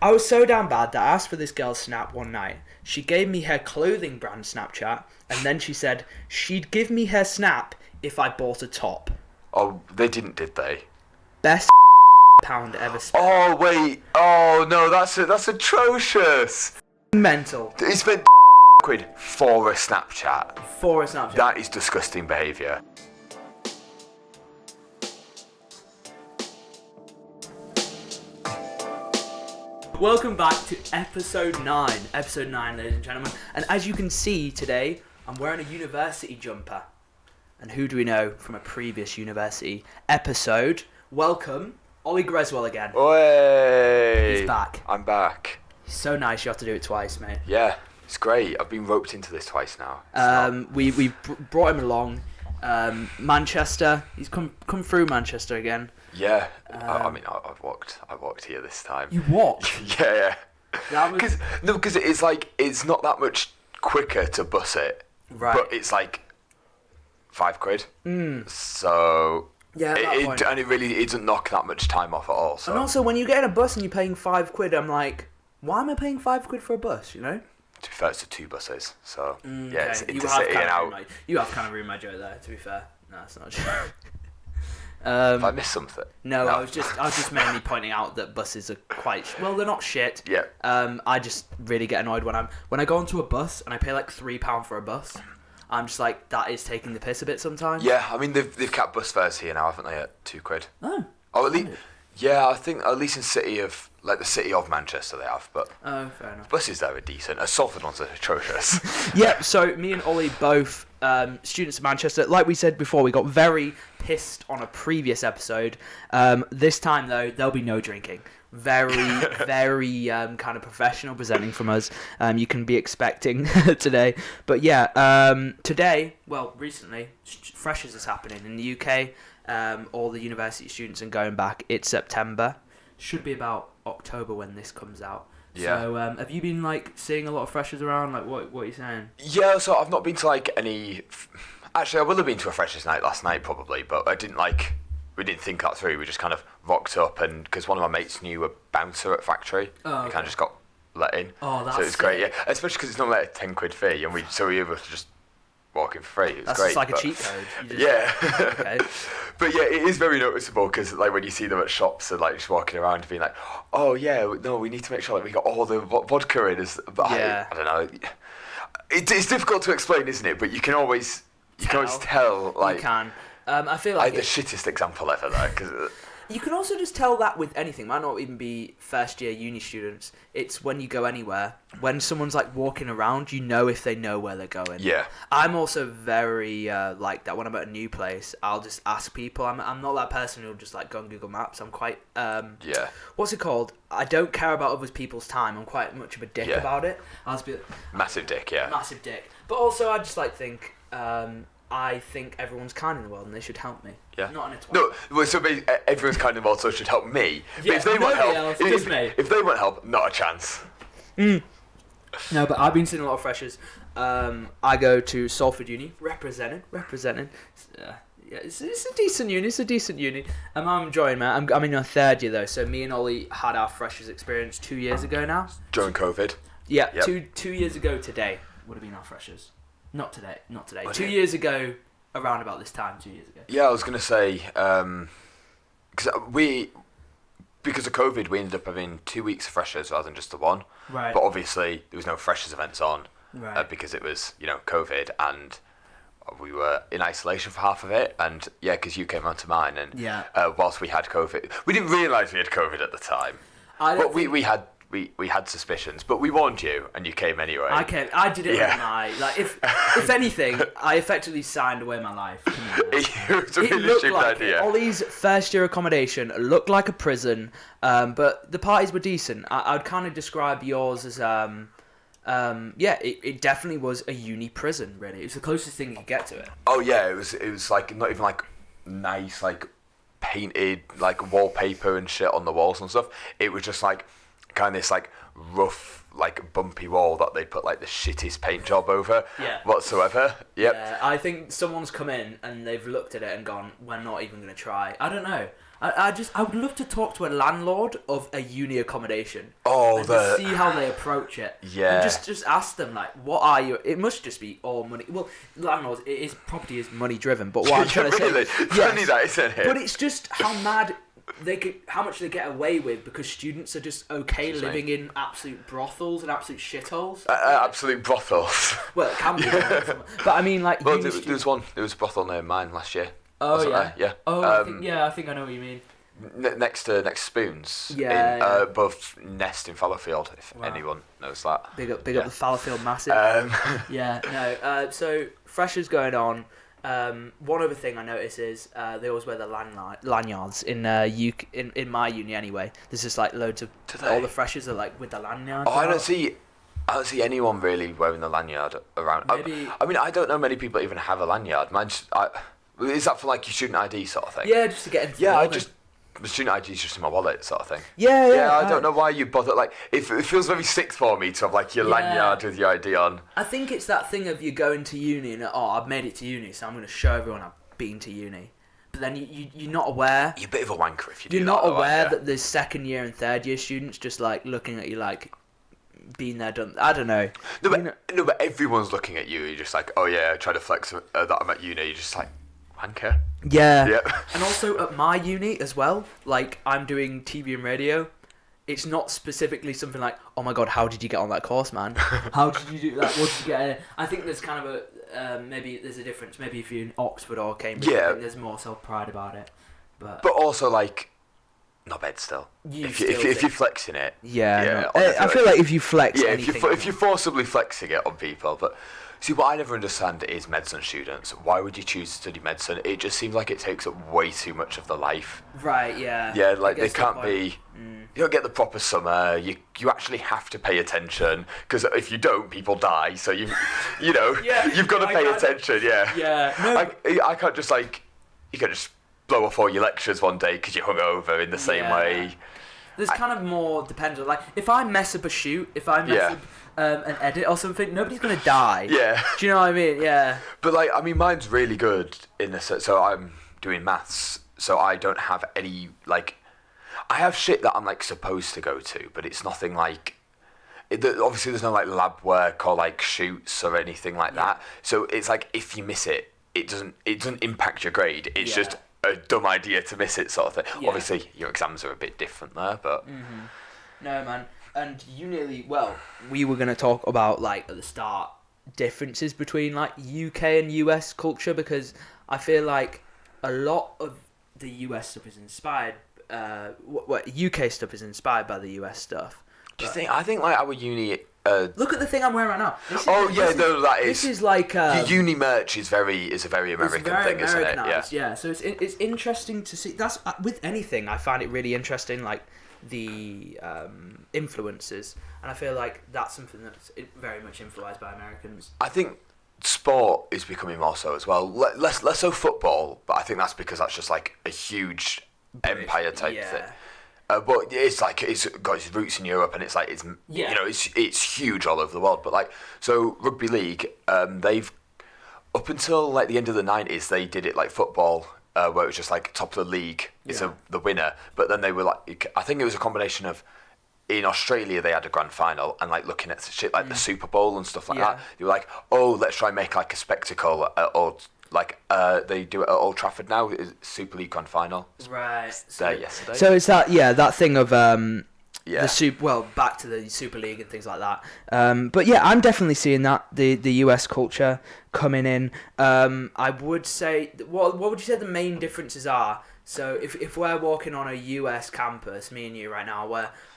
I was so down bad that I asked for this girl's snap one night. She gave me her clothing brand Snapchat, and then she said she'd give me her snap if I bought a top. Oh, they didn't, did they? Best pound ever spent. Oh, wait. Oh, no, that's atrocious. Mental. He spent quid for a Snapchat. For a Snapchat. That is disgusting behaviour. Welcome back to episode 9. Episode 9, ladies and gentlemen. And as you can see today, I'm wearing a university jumper. And who do we know from a previous university episode? Welcome, Ollie Greswell again. Oi! He's back. I'm back. He's so nice you have to do it twice, mate. Yeah, it's great. I've been roped into this twice now. We brought him along. Manchester. He's come through Manchester again. Yeah, I mean, I've walked here this time. You walked? Yeah. Because it's not that much quicker to bus it. Right. But it's like £5. So yeah, and it really doesn't knock that much time off at all. So. And also, when you get in a bus and you're paying £5, I'm like, why am I paying £5 for a bus? You know. To be fair, it's 2 buses, so yeah, okay. it's intercity and out. You have kind of ruined my joke there. To be fair, no, it's not true. Have I missed something? No, I was just mainly pointing out that buses are quite well, they're not shit. Yeah. I just really get annoyed when I go onto a bus and I pay like £3 for a bus. I'm just like, that is taking the piss a bit sometimes. Yeah, I mean they've capped bus fares here now, haven't they, at £2? Oh. Oh, at least. Yeah, I think at least in the city of Manchester they have, but oh, fair enough. Buses there are decent. Salford ones are atrocious. Yeah, so me and Ollie both students of Manchester. Like we said before, we got very pissed on a previous episode. This time though, there'll be no drinking. Very kind of professional presenting from us. You can be expecting today, but yeah, today, well, recently, Freshers is happening in the UK. All the university students and going back. It's September. Should be about October when this comes out. Yeah. So have you been like seeing a lot of freshers around? Like what are you saying? Yeah, so I've not been to like any. Actually, I will have been to a freshers' night last night probably, but we didn't think that through. We just kind of rocked up, and because one of my mates knew a bouncer at factory, we kind of just got let in. Oh, that's so it's great. Yeah, especially because it's normally like a £10 fee, and we were able to just walk in for free. It was that's great. Just like a cheat code. Yeah. Okay. But yeah, it is very noticeable because like when you see them at shops and like just walking around and being like, oh yeah, no, we need to make sure that we got all the vodka in. But yeah. I don't know. It's difficult to explain, isn't it? But you can always tell. Like, you can. I feel like the shittest example ever though. Cause, you can also just tell that with anything. Might not even be first year uni students. It's when you go anywhere. When someone's like walking around, you know if they know where they're going. Yeah. I'm also very like that when I'm at a new place. I'll just ask people. I'm not that person who'll just like go on Google Maps. I'm quite yeah. What's it called? I don't care about other people's time. I'm quite much of a dick about it. I'll just be massive dick. Yeah. Massive dick. But also I just like think. I think everyone's kind in the world and they should help me. Yeah. Not in a twat. No, well, so everyone's kind in the world, so it should help me. Yeah, but if they want help, me. If they want help, not a chance. No, but I've been seeing a lot of freshers. I go to Salford Uni, representing. Yeah, it's a decent uni. It's a decent uni. I'm enjoying, man. I'm in my third year though. So me and Ollie had our freshers experience 2 years ago now. During COVID. Yeah, yep. two years ago today would have been our freshers. Not today. 2 years ago, around about this time, 2 years ago. Yeah, I was going to say, because of COVID, we ended up having 2 weeks of freshers rather than just the one. Right. But obviously, there was no freshers events on because it was, COVID, and we were in isolation for half of it. And yeah, because you came onto mine, and whilst we had COVID, we didn't realise we had COVID at the time. We had suspicions, but we warned you, and you came anyway. I came. I did it with my like. If anything, I effectively signed away my life. It was a really stupid idea. Ollie's first year accommodation looked like a prison, but the parties were decent. I'd kind of describe yours as it definitely was a uni prison. Really, it was the closest thing you could get to it. Oh yeah, it was like not even like nice like painted like wallpaper and shit on the walls and stuff. It was just like kind of this like rough like bumpy wall that they put like the shittiest paint job over whatsoever. Yep. Yeah, I think someone's come in and they've looked at it and gone, we're not even going to try. I don't know. I would love to talk to a landlord of a uni accommodation. Oh, and just see how they approach it. Yeah. And just ask them like, what are you? It must just be all money. Well, landlords, property is money driven. But what I'm trying to say, funny that, isn't it? But it's just how much they get away with because students are just living in absolute brothels and absolute shitholes. Absolute brothels. Well, it can be. But I mean, like, well, there was a brothel near mine last year. Oh yeah, yeah. Oh, I think I know what you mean. Next to Spoons. Yeah. Above Nest in Fallowfield, if anyone knows that. Big up the Fallowfield Massive. Yeah. No. So freshers going on. One other thing I notice is they always wear the lanyards in my uni anyway. There's just like loads of all the freshers are like with the lanyards. Oh, I don't see anyone really wearing the lanyard around. Maybe. I mean, I don't know many people that even have a lanyard. Is that for like your student ID sort of thing? Yeah, just to get into the building. The student ID is just in my wallet sort of thing. Yeah. I don't know why you bother. Like, it feels very sick for me to have like your lanyard with your ID on. I think it's that thing of you going to uni and I've made it to uni, so I'm going to show everyone I've been to uni. But then you're not aware. You're a bit of a wanker if you do. You're not aware that there's second year and third year students just like looking at you like been there, done. I don't know. No, but everyone's looking at you. You're just like, oh yeah, try to flex that I'm at uni. You're just like, wanker. Yeah. And also at my uni as well, like I'm doing TV and radio. It's not specifically something like, oh my god, how did you get on that course, man? How did you do that? What did you get in? I think there's kind of maybe there's a difference. Maybe if you're in Oxford or Cambridge, I think there's more self-pride about it. But also like, not bad still. If you're flexing it. Yeah. No. I feel like if you flex anything. If you're forcibly flexing it on people, but. See, what I never understand is medicine students. Why would you choose to study medicine? It just seems like it takes up way too much of the life. Right, yeah. Yeah, like they can't be... You don't get the proper summer. You actually have to pay attention because if you don't, people die. So you've got to pay attention. Yeah. Yeah. No. I can't just like... You can't just blow off all your lectures one day because you're hungover in the same way. There's kind of more dependent. Like, if I mess up a shoot, if I mess up an edit or something, nobody's going to die. Yeah. Do you know what I mean? Yeah. But, like, I mean, mine's really good in the sense. So I'm doing maths, so I don't have any, like... I have shit that I'm, like, supposed to go to, but it's nothing like... Obviously, there's no, like, lab work or, like, shoots or anything like that. So it's like, if you miss it, it doesn't impact your grade. It's just... a dumb idea to miss it sort of thing. Yeah. Obviously, your exams are a bit different there, but... Mm-hmm. No, man. And we were going to talk about, like, at the start, differences between, like, UK and US culture, because I feel like a lot of the US stuff is inspired... UK stuff is inspired by the US stuff. Do you think... I think, like, our uni... Look at the thing I'm wearing right now. That is. This is like your uni merch is a very American thing, isn't it? Yeah. So it's interesting to see. That's with anything. I find it really interesting, like the influences, and I feel like that's something that's very much influenced by Americans. I think sport is becoming more so as well. Less so football, but I think that's because that's just like a huge empire type thing. But it's like it's got its roots in Europe, and it's like it's huge all over the world. But like so, rugby league, they've up until like the end of the 90s, they did it like football, where it was just like top of the league is the winner. But then they were like, I think it was a combination of in Australia they had a grand final, and like looking at shit like the Super Bowl and stuff like that, they were like, oh, let's try and make like a spectacle or. Like they do it at Old Trafford now. Super League grand final. Right. There yesterday. So it's that thing of back to the Super League and things like that. But yeah, I'm definitely seeing that the US culture coming in. I would say what would you say the main differences are? So if we're walking on a US campus, me and you right now,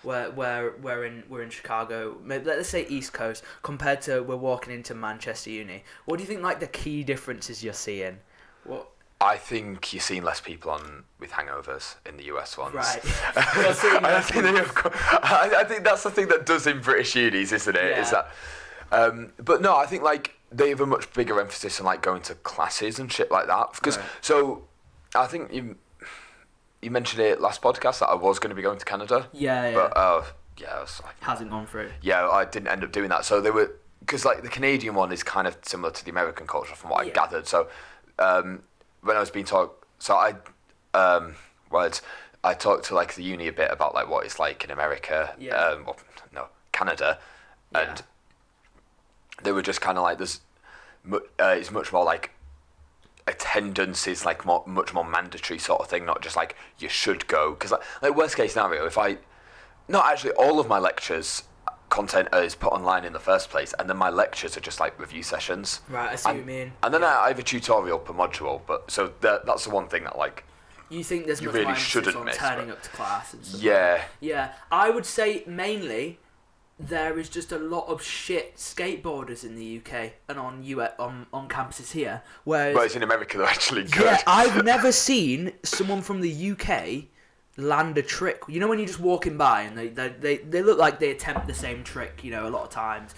we're in Chicago, maybe let's say East Coast, compared to we're walking into Manchester Uni. What do you think like the key differences you're seeing? What? I think you're seeing less people with hangovers in the US ones. Right. I think that's the thing that does in British unis, isn't it? Yeah. Is that? But no, I think like they have a much bigger emphasis on like going to classes and shit like that. Because so, I think you mentioned it last podcast that I was going to be going to Canada. Yeah. But I was like, hasn't gone through. Yeah, I didn't end up doing that. So they were because like the Canadian one is kind of similar to the American culture from what I gathered. So when I was being taught, so I Whereas I talked to like the uni a bit about like what it's like in America, Canada, and they were just kind of like it's much more like attendance is like much more mandatory sort of thing, not just like you should go, because like worst case scenario, actually all of my lectures content is put online in the first place, and then my lectures are just like review sessions. Right, I see what you mean. And then I have a tutorial per module, but so that's the one thing that like you think there's much really more emphasis shouldn't on miss, turning up to class and stuff. Yeah. Yeah, I would say mainly there is just a lot of shit skateboarders in the UK and on campuses here. Whereas, but it's in America they're actually good. Yeah, I've never seen someone from the UK land a trick. You know when you're just walking by and they look like they attempt the same trick, you know, a lot of times.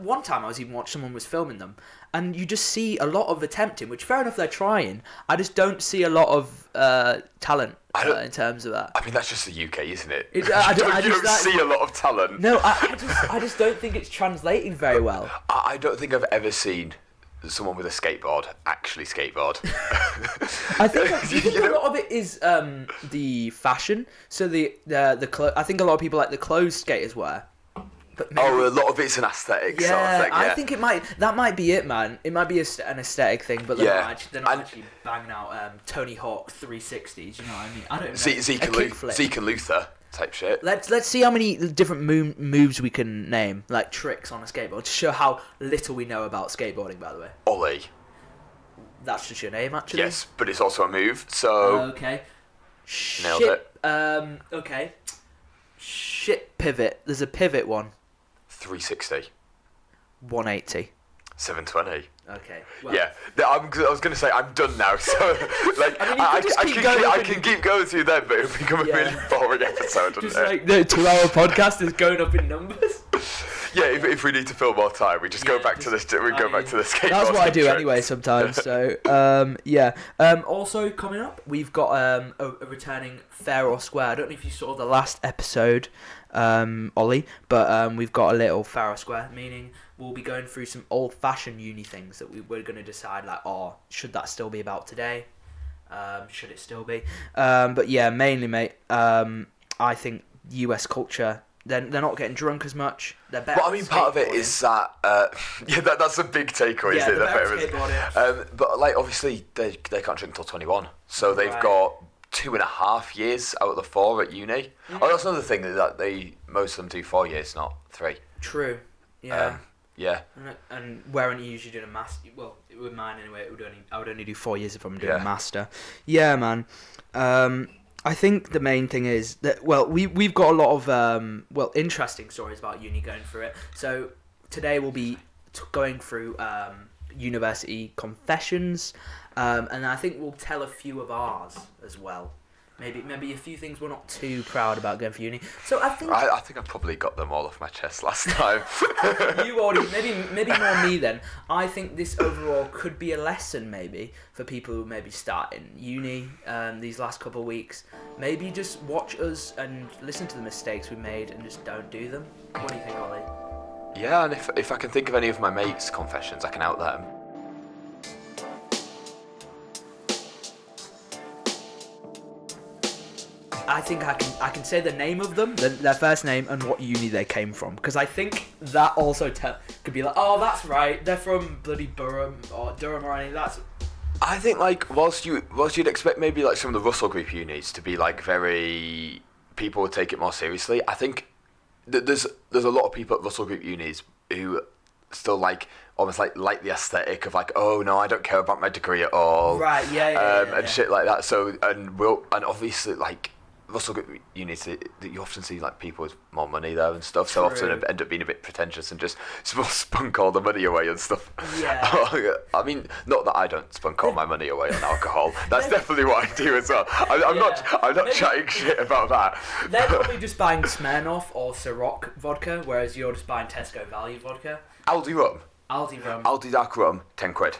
One time I was even watching someone was filming them, and you just see a lot of attempting, which fair enough they're trying. I just don't see a lot of talent in terms of that. I mean, that's just the UK, isn't it? You don't see a lot of talent. No, I just don't think it's translating very well. I don't think I've ever seen someone with a skateboard actually skateboard. I think a lot of it is the fashion. So I think a lot of people like the clothes skaters wear. But maybe, a lot of it's an aesthetic sort of thing. I think that might be it, man. It might be an aesthetic thing, but they're not actually banging out Tony Hawk 360s. You know what I mean? I don't know. Zeke and Luther type shit. Let's see how many different moves we can name, like tricks on a skateboard, to show how little we know about skateboarding. By the way, Ollie. That's just your name, actually. Yes, but it's also a move. So okay. Nailed it. Okay. Shit pivot. There's a pivot one. 360. 180. 720. Okay. Well, yeah, I was going to say I'm done now. So like I can keep going through them, but it'll become a really boring episode. Just like the 2-hour podcast is going up in numbers. Yeah, if we need to fill more time, we just go back to this. We go back to the skateboard. That's what I do anyway sometimes. So also coming up, we've got a returning Fair or Square. I don't know if you saw the last episode, Ollie, but we've got a little Fair or Square, meaning we'll be going through some old-fashioned uni things that we're going to decide, like, should that still be about today? Should it still be? But yeah, mainly, mate, I think US culture, they're not getting drunk as much. They're better. Well, I mean, part of it is that, that's a big takeaway, isn't it? They're better but, like, obviously, they can't drink until 21. So they've got 2.5 years out of the 4 at uni. Mm-hmm. Oh, that's another thing, that most of them do 4 years, not 3. True. Yeah. Yeah. And where you usually doing a master, well, with mine anyway, I would only do 4 years if I'm doing a master. Yeah, man. I think the main thing is that, well, we've got a lot of interesting stories about uni going through it. So today we'll be going through university confessions, and I think we'll tell a few of ours as well. Maybe a few things we're not too proud about going for uni. So I think I probably got them all off my chest last time. You already maybe more me then. I think this overall could be a lesson maybe for people who maybe start in uni these last couple of weeks. Maybe just watch us and listen to the mistakes we made and just don't do them. What do you think, Ollie? Yeah, and if I can think of any of my mates' confessions, I can out them. I think I can say the name of them, their first name, and what uni they came from, because I think that also could be like, oh, that's right, they're from bloody Durham or anything. I think like whilst you'd expect maybe like some of the Russell Group unis to be like very, people would take it more seriously. I think there's a lot of people at Russell Group unis who still like almost like the aesthetic of like, oh no, I don't care about my degree at all. Right. Yeah. And shit like that. So and obviously like Russell Group unis, you often see like people with more money there and stuff, so often end up being a bit pretentious and just spunk all the money away and stuff. Yeah. I mean, not that I don't spunk all my money away on alcohol. That's definitely what I do as well. I'm not chatting shit about that. They're probably just buying Smirnoff or Ciroc vodka, whereas you're just buying Tesco value vodka. Aldi rum. Aldi dark rum, 10 quid.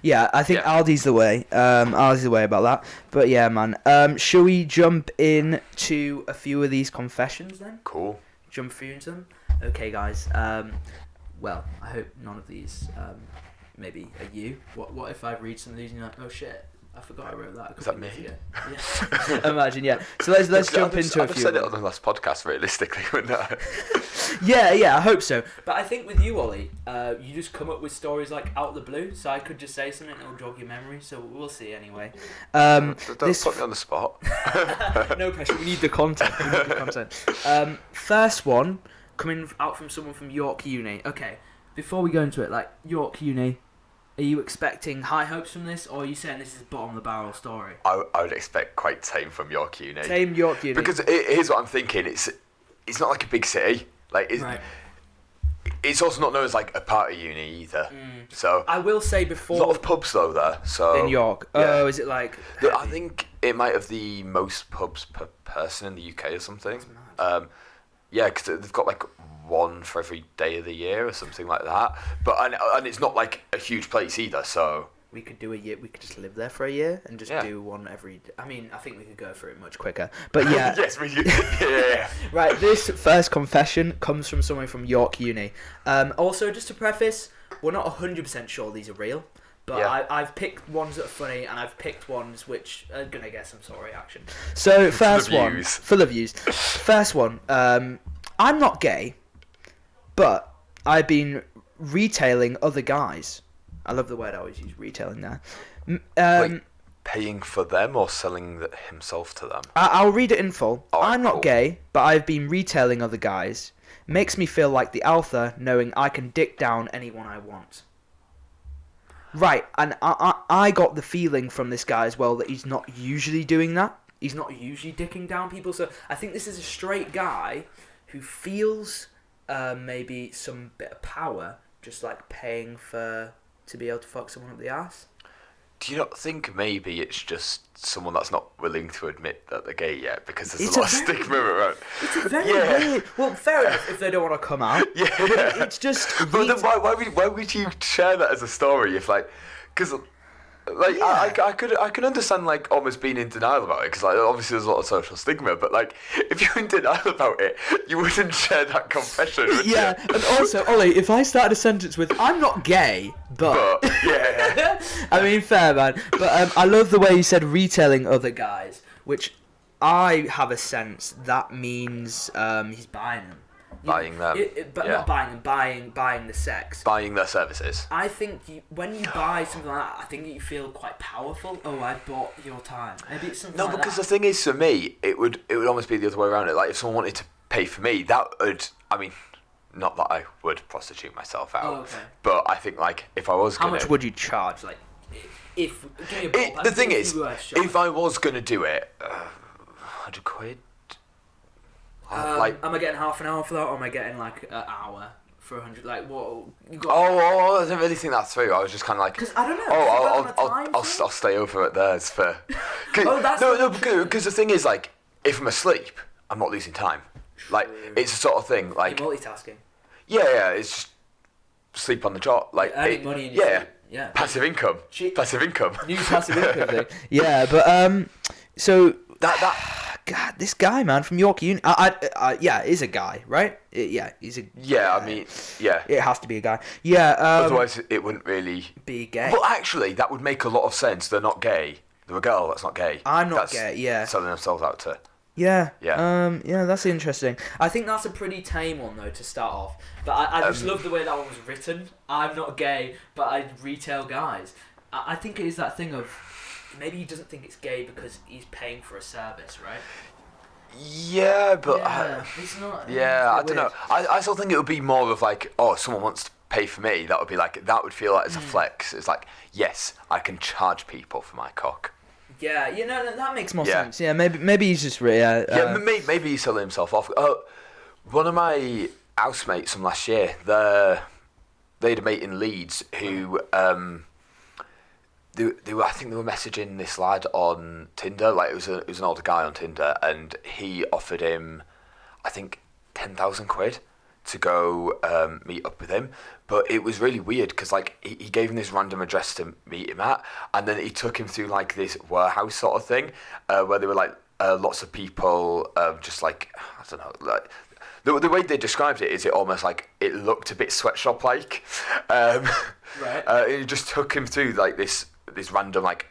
Yeah, I think Aldi's the way. Aldi's the way about that. But yeah, man. Shall we jump in to a few of these confessions then? Cool. Jump through into them. Okay, guys. Well, I hope none of these maybe are you. What if I read some of these and you're like, oh shit, I forgot I wrote that. Was that me? Yeah. Imagine, yeah. So let's jump into a few. I've said it on the last podcast realistically, wouldn't I? Yeah, I hope so. But I think with you, Ollie, you just come up with stories like out of the blue. So I could just say something and it'll jog your memory. So we'll see anyway. Don't put me on the spot. No pressure. We need the content. First one coming out from someone from York Uni. Okay, before we go into it, like York Uni. Are you expecting high hopes from this, or are you saying this is bottom of the barrel story? I would expect quite tame from York Uni. Tame York Uni. Because here's what I'm thinking: it's not like a big city. Like it's also not known as like a party uni either. So I will say before a lot of pubs though there. So in York. Yeah. Oh, is it like? I think it might have the most pubs per person in the UK or something. Yeah, because they've got like one for every day of the year or something like that. But and it's not like a huge place either. So we could do a year. We could just live there for a year and just do one every. I mean, I think we could go through it much quicker. But yeah. Yes, we. Yeah. Right. This first confession comes from someone from York Uni. Also, just to preface, we're not 100% sure these are real. But I've picked ones that are funny, and I've picked ones which are going to get some sort of reaction. So, first one. Full of views. First one. I'm not gay, but I've been retailing other guys. I love the word I always use, retailing there. Wait, paying for them or selling himself to them? I'll read it in full. Oh, I'm not cool. gay, but I've been retailing other guys. Makes me feel like the alpha, knowing I can dick down anyone I want. Right, and I got the feeling from this guy as well that he's not usually doing that. He's not usually dicking down people. So I think this is a straight guy who feels maybe some bit of power, just like paying to be able to fuck someone up the ass. Do you not think maybe it's just someone that's not willing to admit that they're gay yet? Because there's a lot of stigma around. It's a very weird. Well, fair enough if they don't want to come out. Yeah. But it's just. But then why would you share that as a story if like, because like I could understand like almost being in denial about it because like obviously there's a lot of social stigma, but like if you're in denial about it, you wouldn't share that confession. Would you? And also Ollie, if I started a sentence with "I'm not gay," but yeah. I mean, fair man. But I love the way you said retailing other guys, which I have a sense that means he's buying them. Buying them, but not buying them, buying the sex. Buying their services. I think when you buy something like that, I think you feel quite powerful. Oh, I bought your time. Maybe it's something like that. No, because the thing is, for me, it would almost be the other way around. It like if someone wanted to pay for me, that would. I mean, not that I would prostitute myself out, okay. But I think like if I was How much would you charge? Like, if give me a the thing is, if I was gonna do it, £100. Am I getting half an hour for that, or am I getting like an hour for 100? Like, what? You got? I didn't really think that through. I was just kind of like, because I don't know. I'll stay over at theirs for. No, because the thing is, like, if I'm asleep, I'm not losing time. Like, it's a sort of thing. Like, you're multitasking. Yeah, it's just sleep on the job. Like, earning money in your sleep. Yeah. Passive income. Passive income. New passive income thing. Yeah, but so that. God, this guy, man, from York Uni. Yeah, is a guy, right? He's a. Yeah, I mean, yeah. It has to be a guy. Yeah. Otherwise, it wouldn't really be gay. Well, actually, that would make a lot of sense. They're not gay. They're a girl that's not gay. I'm not gay. Yeah. Selling themselves out to. Yeah. Yeah. Yeah, that's interesting. I think that's a pretty tame one though to start off. But I just love the way that one was written. I'm not gay, but I retail guys. I think it is that thing of. Maybe he doesn't think it's gay because he's paying for a service, right? Yeah, but it's not. Yeah, I don't know. I still think it would be more of like, oh, someone wants to pay for me. That would be like, that would feel like it's a flex. It's like, yes, I can charge people for my cock. Yeah, that makes more sense. Yeah, maybe he's just maybe he's selling himself off. One of my housemates from last year, they had a mate in Leeds who I think they were messaging this lad on Tinder. Like it was an older guy on Tinder, and he offered him, I think, £10,000 to go meet up with him. But it was really weird because like he gave him this random address to meet him at, and then he took him through like this warehouse sort of thing, where there were like lots of people, just like I don't know, like. The way they described it is it almost like it looked a bit sweatshop-like. Right. It just took him through like this random like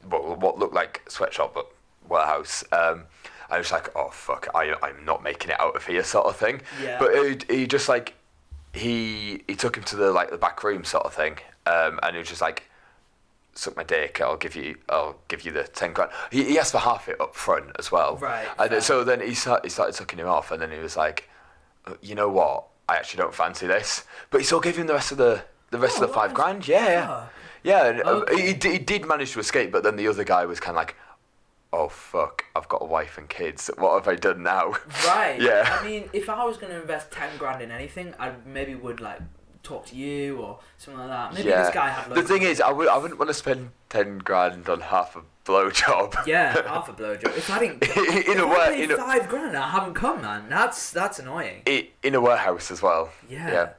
what looked like a sweatshop but warehouse. I was like, oh fuck, I'm not making it out of here, sort of thing. Yeah. But he just like he took him to the back room sort of thing, and he was just like, suck my dick, I'll give you the 10 grand. He asked for half it up front as well. Right. And so then he started sucking him off, and then he was like, you know what? I actually don't fancy this. But he still gave him the rest of the 5 grand. Yeah. Yeah. And, okay. he did manage to escape, but then the other guy was kind of like, oh fuck, I've got a wife and kids. What have I done now? Right. Yeah. I mean, if I was going to invest 10 grand in anything, I maybe would like talk to you or something like that. Maybe this guy had. The thing is, I wouldn't want to spend 10 grand on half a blowjob. Yeah, half a blowjob. If I didn't, in a 5 grand, I haven't come, man. That's annoying. In a warehouse as well. Yeah.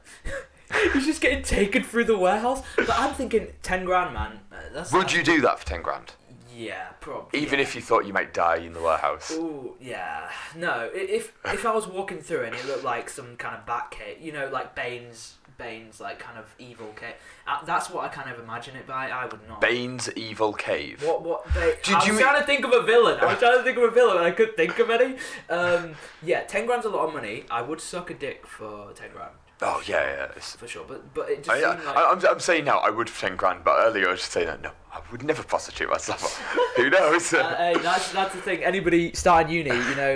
He's just getting taken through the warehouse. But I'm thinking 10 grand, man. Would you do that for 10 grand? Yeah, probably. Even if you thought you might die in the warehouse. Ooh, yeah. No, if I was walking through and it looked like some kind of bat cave, like Bane's like kind of evil cave. That's what I kind of imagine it by. I would not. Bane's evil cave. I was trying to think of a villain. And I couldn't think of any. 10 grand's a lot of money. I would suck a dick for 10 grand. Oh yeah. For sure, but it just seemed like... I'm saying now I would for 10 grand, but earlier I was just saying that no, I would never prostitute myself. Who knows? Hey, that's the thing. Anybody starting uni,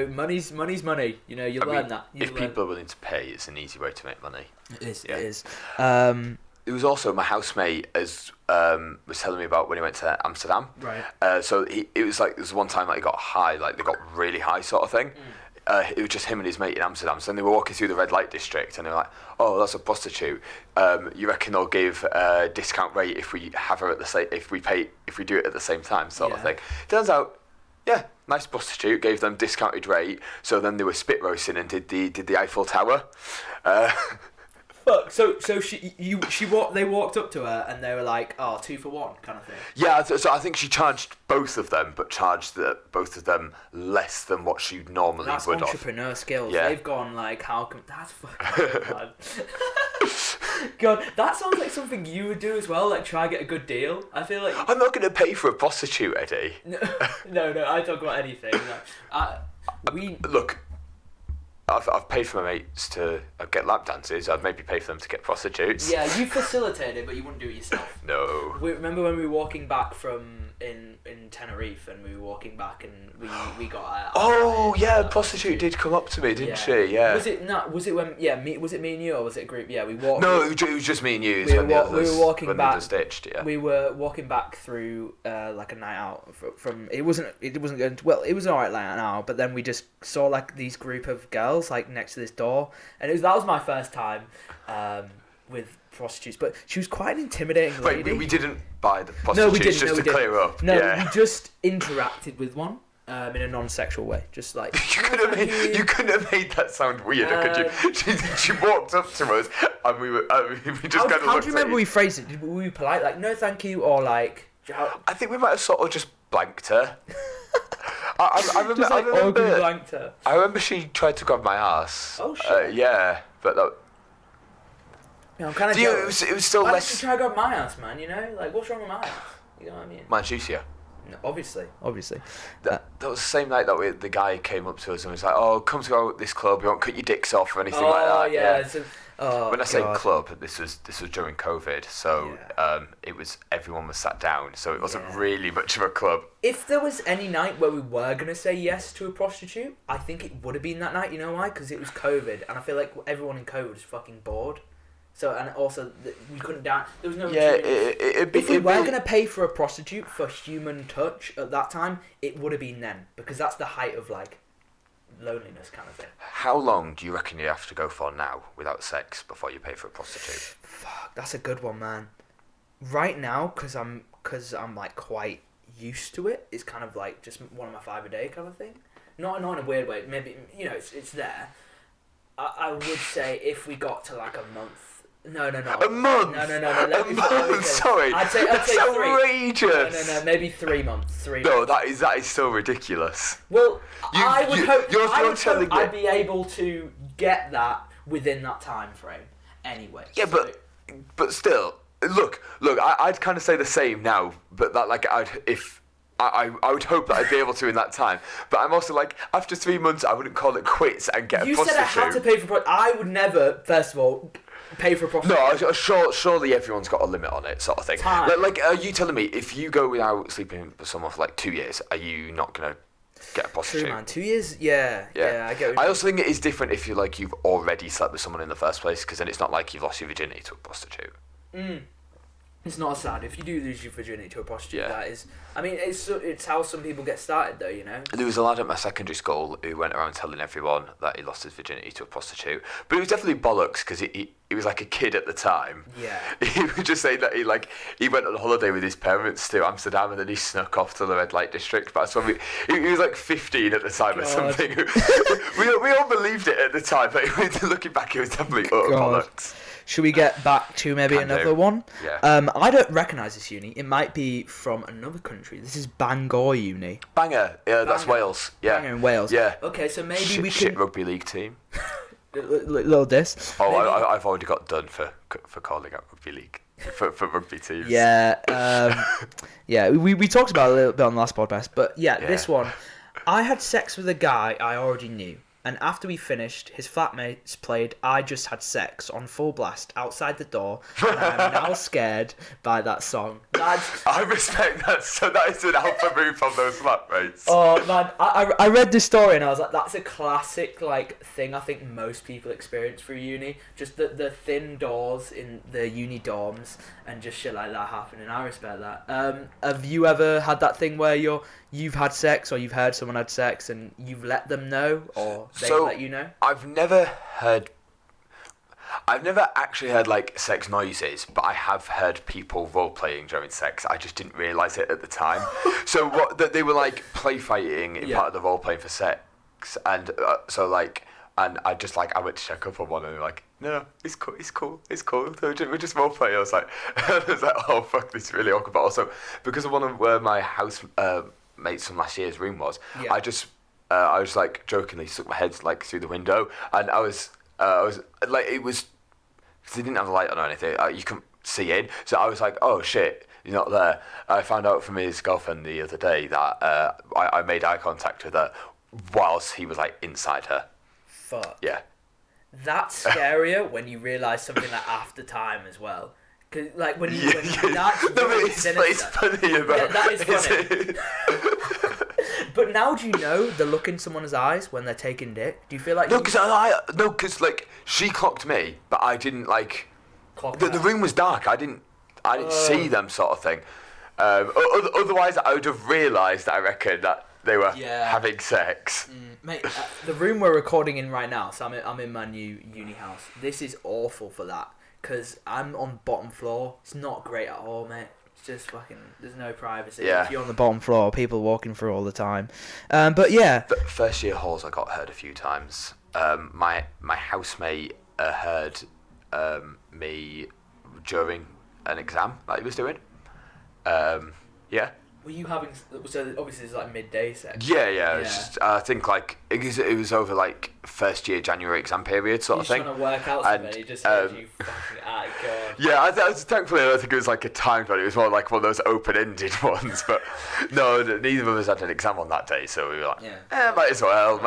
money's money. You learn that. If people are willing to pay, it's an easy way to make money. It is. Yeah. It is. It was also my housemate was telling me about when he went to Amsterdam. Right. So it was like there was one time like he got high, like they got really high sort of thing. It was just him and his mate in Amsterdam. So then they were walking through the red light district, and they were like, "Oh, that's a prostitute. You reckon they'll give a discount rate if we have her at the same, if we do it at the same time, sort of thing?" Turns out, yeah, nice prostitute gave them discounted rate. So then they were spit roasting and did the Eiffel Tower. Fuck. So they walked up to her and they were like, "Oh, 2 for 1" kind of thing. Yeah, so I think she charged both of them, but charged both of them less than what she normally That's would have. That's entrepreneur skills. Yeah. They've gone like, how come... That's fucking bad. God, that sounds like something you would do as well, like try and get a good deal. I feel like... I'm not going to pay for a prostitute, Eddie. No, I talk about anything. Look, I've paid for my mates to get lap dances. I'd maybe pay for them to get prostitutes. Yeah, you facilitate it, but you wouldn't do it yourself. No. Remember when we were walking back from in Tenerife, and we were walking back, and we got. A prostitute did come up to me, didn't she? Yeah. Was it not? Was it when? Yeah, was it me and you, or was it a group? Yeah, we walked. No, it was just me and you. We were walking back. Ditched, yeah. We were walking back through like a night out from. It wasn't going to. Well, it was alright like an hour, but then we just saw like these group of girls like next to this door, and that was my first time with prostitutes, but she was quite an intimidating lady. Wait, we didn't buy the prostitutes, no, we didn't, just to clear up. No, yeah. we just interacted with one in a non-sexual way, just like... You couldn't have made that sound weirder, could you? She walked up to us, and we just kind of looked at How do you remember we phrased it? Were we polite, like, no thank you, or like... I think we might have sort of just blanked her. I remember she tried to grab my ass. Oh, shit. Yeah, but that... Yeah, I'm kind of jealous. It was still Why less... did you try to grab my ass, man, Like, what's wrong with my ass? You know what I mean? Mine's juicier. No, obviously. That was the same night that the guy came up to us and was like, "Oh, come to this club. We won't cut your dicks off or anything like that." Yeah. When I say club, this was during COVID, so it was everyone was sat down, so it wasn't really much of a club. If there was any night where we were gonna say yes to a prostitute, I think it would have been that night. You know why? Because it was COVID, and I feel like everyone in COVID was fucking bored. So, and also, we couldn't dance. There was no... Yeah, if we were going to pay for a prostitute for human touch at that time, it would have been then. Because that's the height of, like, loneliness kind of thing. How long do you reckon you have to go for now without sex before you pay for a prostitute? Fuck, that's a good one, man. Right now, because I'm like, quite used to it, it's kind of like just one of my 5 a day kind of thing. Not in a weird way. Maybe, it's there. I would say if we got to, like, a month... No. A month? No. A month? Sorry. I'd say that's 3. outrageous. No. Maybe 3 months. No, that is still ridiculous. Well, I would hope I'd be able to get that within that time frame. Anyway. Yeah, but still, look. I'd kind of say the same now, but that like if I would hope that I'd be able to in that time. But I'm also like, after 3 months, I wouldn't call it quits and get a prostitute. You said I had to pay for I would never, first of all, pay for a prostitute. No, surely everyone's got a limit on it, sort of thing. Time. Like, are you telling me if you go without sleeping with someone for like 2 years, are you not going to get a prostitute? True, man. 2 years? Yeah, I get what I also think it is different if you've already slept with someone in the first place, because then it's not like you've lost your virginity to a prostitute. It's not sad if you do lose your virginity to a prostitute. That is, I mean, it's how some people get started, though. You know. There was a lad at my secondary school who went around telling everyone that he lost his virginity to a prostitute, but it was definitely bollocks because he was like a kid at the time. Yeah. He would just say that he went on holiday with his parents to Amsterdam and then he snuck off to the red light district. But he was like 15 at the time or something. we all believed it at the time, but looking back, it was definitely utter bollocks. Should we get back to maybe another one? Yeah. I don't recognise this uni. It might be from another country. This is Bangor Uni. Bangor. Yeah, that's Wales. Yeah. Bangor in Wales. Yeah. Okay, so maybe we can... Shit rugby league team. Little diss. Oh, I've already got done for calling out rugby league. For rugby teams. Yeah. We talked about it a little bit on the last podcast. But yeah, this one. I had sex with a guy I already knew. And after we finished, his flatmates played I Just Had Sex on full blast outside the door, and I'm now scared by that song. I respect that. So that is an alpha move from those flatmates. Oh, man. I read this story and I was like, that's a classic thing I think most people experience through uni. Just the thin doors in the uni dorms and just shit like that happening. I respect that. Have you ever had that thing where you've had sex or you've heard someone had sex and you've let them know or they let you know? I've never actually heard like sex noises, but I have heard people role playing during sex. I just didn't realise it at the time. So that they were like play fighting in part of the role playing for sex, and and I just I went to check up on one and they're like, no, it's cool. We're just role playing. I was like, oh fuck, this is really awkward. But also because of one of where my house mates from last year's room was, I was like jokingly stuck my head like through the window, and I was like, it was, because they didn't have a light on or anything, you couldn't see in, so I was like, oh shit, you're not there. I found out from his girlfriend the other day that I made eye contact with her whilst he was like inside her. Fuck. Yeah. That's scarier when you realise something like after time as well. Cause like when that's really it's funny about. Yeah, that is funny. But now do you know the look in someone's eyes when they're taking dick? Do you feel like because like she clocked me, but I didn't like. The room was dark. I didn't see them, sort of thing. Otherwise, I would have realised. I reckon that they were having sex. Mate, the room we're recording in right now. So I'm in my new uni house. This is awful for that. Because I'm on bottom floor. It's not great at all, mate. It's just fucking... There's no privacy. Yeah. If you're on the bottom floor, people walking through all the time. But yeah. The first year halls I got heard a few times. My housemate heard me during an exam that he was doing. Yeah. Were you having... So obviously it's like midday sex. Yeah. It was just, I think like... It was over like first year January exam period sort of thing. Trying to work out something, he just heard you fucking... God. Yeah, thankfully I don't think it was like a timed one. It was more like one of those open-ended ones. But no, neither of us had an exam on that day. So we were like, might as well.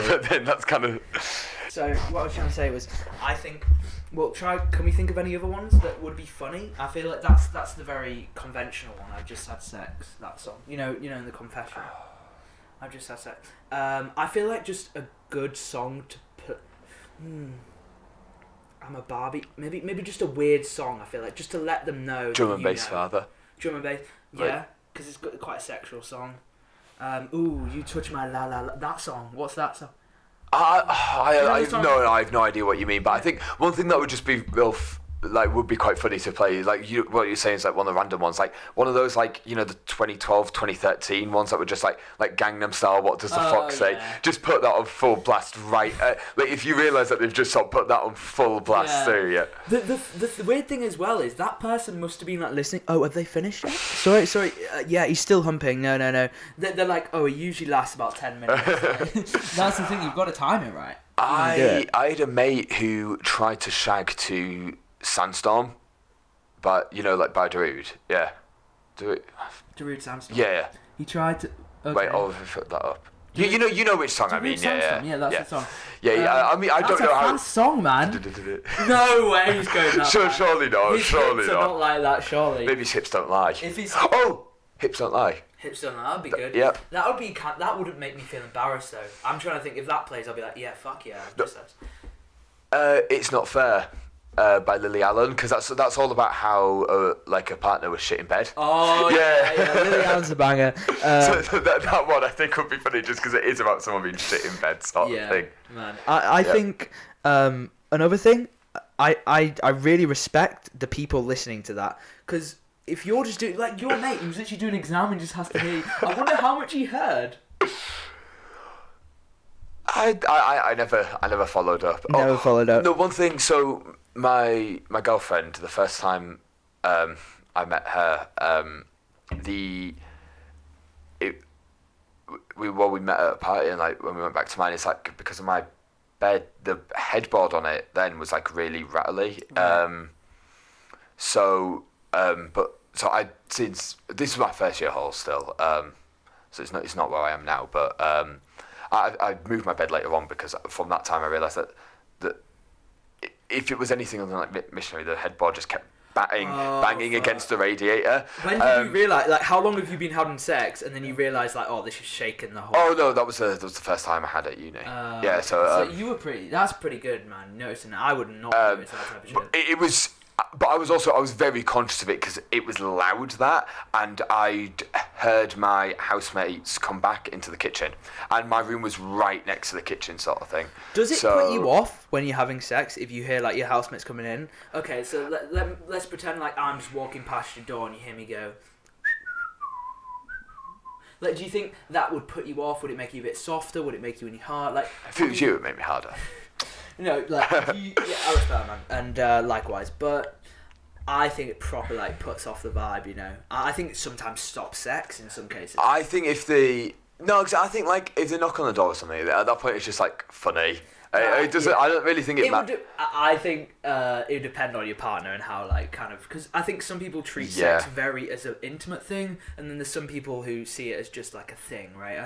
But then that's kind of... So what I was trying to say was, I think... Well, can we think of any other ones that would be funny? I feel like that's the very conventional one. I've just had sex. That song. You know, in the confession. I've just had sex. I feel like just a good song to put. I'm a Barbie. Maybe just a weird song. I feel like just to let them know. Drum and bass father. Drum and bass. Yeah, because it's got quite a sexual song. Ooh, you touch my la la la. That song. What's that song? I have no idea what you mean, but I think one thing that would just be would be quite funny to play, like what you're saying is like one of the random ones, like one of those like, you know, the 2012, 2013 ones that were just like Gangnam Style, What Does the Fox Say? Just put that on full blast, right? Like if you realise that they've just sort of put that on full blast too, The weird thing as well is that person must have been like listening. Oh, have they finished yet? Sorry. Yeah, he's still humping. No. They're like, oh, it usually lasts about 10 minutes. That's the thing. You've got to time it right. I had a mate who tried to shag to Sandstorm, but you know, like by Darude, Darude Sandstorm. Yeah. He tried to. Okay. Wait, Oliver put that up. You know which song I mean. Yeah, that's the song. Yeah. I mean, I don't know how. That's a fast song, man. No way he's going that. Surely not. His surely hips are not like that. Surely. Maybe his hips don't lie. If he's hips don't lie. Hips don't lie. That'd be good. Yep. That wouldn't make me feel embarrassed though. I'm trying to think if that plays, I'll be like, yeah, fuck yeah. It's Not Fair. By Lily Allen, because that's all about how like a partner was shit in bed. Oh yeah. Lily Allen's a banger. So that one I think would be funny just because it is about someone being shit in bed sort of thing. Man. I think another thing, I really respect the people listening to that, because if you're just doing like your mate who's literally doing an exam and just has to hear, I wonder how much he heard. I never followed up. Followed up. No, one thing. So my girlfriend, the first time I met her, we met at a party, and like when we went back to mine, it's like because of my bed, the headboard on it then was like really rattly. Right. So I since this was my first year hall still. So it's not where I am now, but I moved my bed later on because from that time I realised that if it was anything other than like missionary, the headboard just kept banging against the radiator. When did you realise? Like, how long have you been having sex, and then you realise like, oh, this is shaking the whole. Oh no, that was the first time I had it at uni. Yeah, so you were pretty. That's pretty good, man. Noticing that, I would not notice that type of shit. It was. But I was very conscious of it because it was loud that, and I'd heard my housemates come back into the kitchen, and my room was right next to the kitchen, sort of thing. Does it put you off when you're having sex if you hear like your housemates coming in? Okay, so let's pretend like I'm just walking past your door and you hear me go. Like, do you think that would put you off? Would it make you a bit softer? Would it make you any hard? Like, if it was you, it would make me harder. No, like, I respect that, man, and likewise, but I think it proper like puts off the vibe, you know. I think it sometimes stops sex in some cases. I think because I think like if they knock on the door or something, at that point it's just like funny. It doesn't. Yeah. I don't really think I think it would depend on your partner and how like kind of, because I think some people treat sex very as an intimate thing, and then there's some people who see it as just like a thing, right?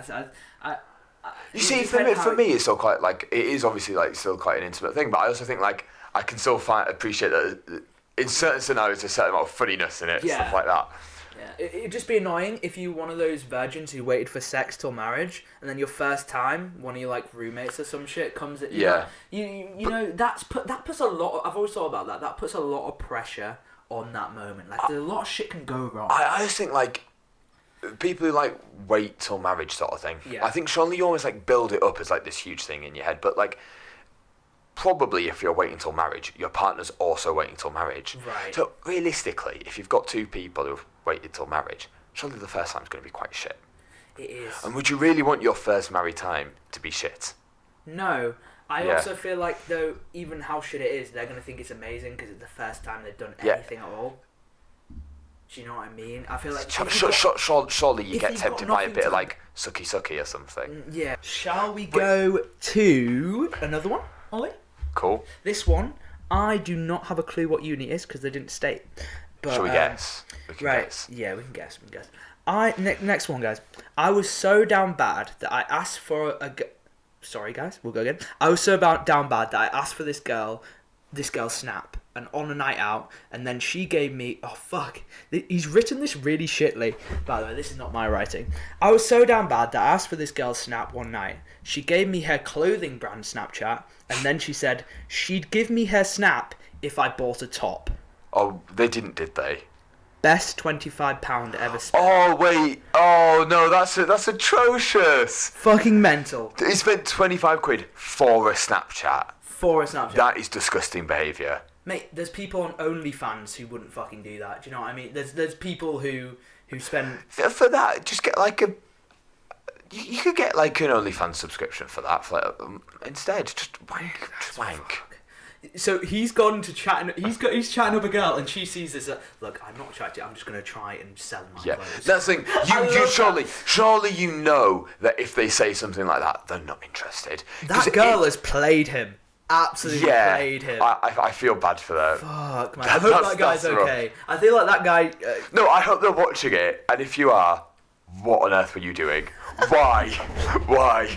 You see, for me, it's still quite like it is obviously like still quite an intimate thing, but I also think like I can still appreciate that in certain scenarios there's a certain amount of funniness in it, stuff like that. Yeah, it'd just be annoying if you were one of those virgins who waited for sex till marriage, and then your first time, one of your like roommates or some shit comes at you. Yeah. You know that puts a lot. I've always thought about that. That puts a lot of pressure on that moment. Like, a lot of shit can go wrong. I just think like. People who like wait till marriage sort of thing. Yeah. I think surely you always like build it up as like this huge thing in your head, but like probably if you're waiting till marriage, your partner's also waiting till marriage. Right. So realistically, if you've got two people who've waited till marriage, surely the first time's going to be quite shit. It is. And would you really want your first married time to be shit? No. I also feel like though, even how shit it is, they're going to think it's amazing because it's the first time they've done anything at all. Do you know what I mean? I feel like surely you get tempted by a bit of like sucky or something. Yeah. Shall we go to another one, Ollie? Cool. This one, I do not have a clue what uni is because they didn't state. But, shall we guess? We can guess. Yeah, we can guess. Next one, guys. I was so down bad that I asked for Sorry, guys. We'll go again. I was so down bad that I asked for this girl's snap. And on a night out, and then she gave me... Oh, fuck. He's written this really shitly. By the way, this is not my writing. I was so down bad that I asked for this girl's snap one night. She gave me her clothing brand Snapchat, and then she said she'd give me her snap if I bought a top. Oh, they didn't, did they? Best £25 ever spent. Oh, wait. Oh, no, that's atrocious. Fucking mental. He spent 25 quid for a Snapchat. For a Snapchat. That is disgusting behaviour. Mate, there's people on OnlyFans who wouldn't fucking do that. Do you know what I mean? There's people who spend... For that, just get like a... You could get like an OnlyFans subscription for that. Instead, just wank. So he's gone to chatting. He's chatting up a girl, and she sees this. Look, I'm not attracted. I'm just gonna try and sell my clothes. That's the thing. Surely you know that if they say something like that, they're not interested. That girl has played him. Absolutely played him. I feel bad for them. Fuck, man. I hope that guy's okay. I feel like that guy... No, I hope they're watching it, and if you are, what on earth were you doing? Why? Why?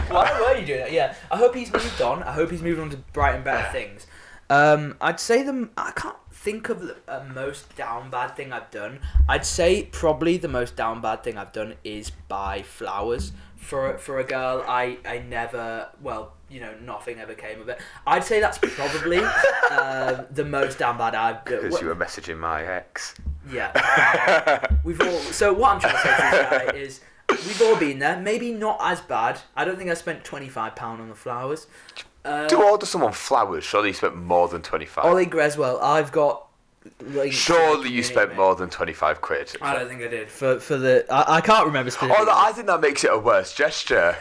Why were you doing that? Yeah, I hope he's moved on. I hope he's moved on to bright and better things. I'd say I can't think of the most down bad thing I've done. I'd say probably the most down bad thing I've done is buy flowers for a girl. I never, well, nothing ever came of it. I'd say that's probably the most down bad I've done. Because you were messaging my ex. Yeah. So what I'm trying to say to this guy is, we've all been there. Maybe not as bad. I don't think I spent £25 on the flowers. To order someone flowers, surely you spent more than 25. Ollie Greswell, I've got. Surely you spent more than 25 quid. I don't think I did. For the I can't remember specifically. I think that makes it a worse gesture.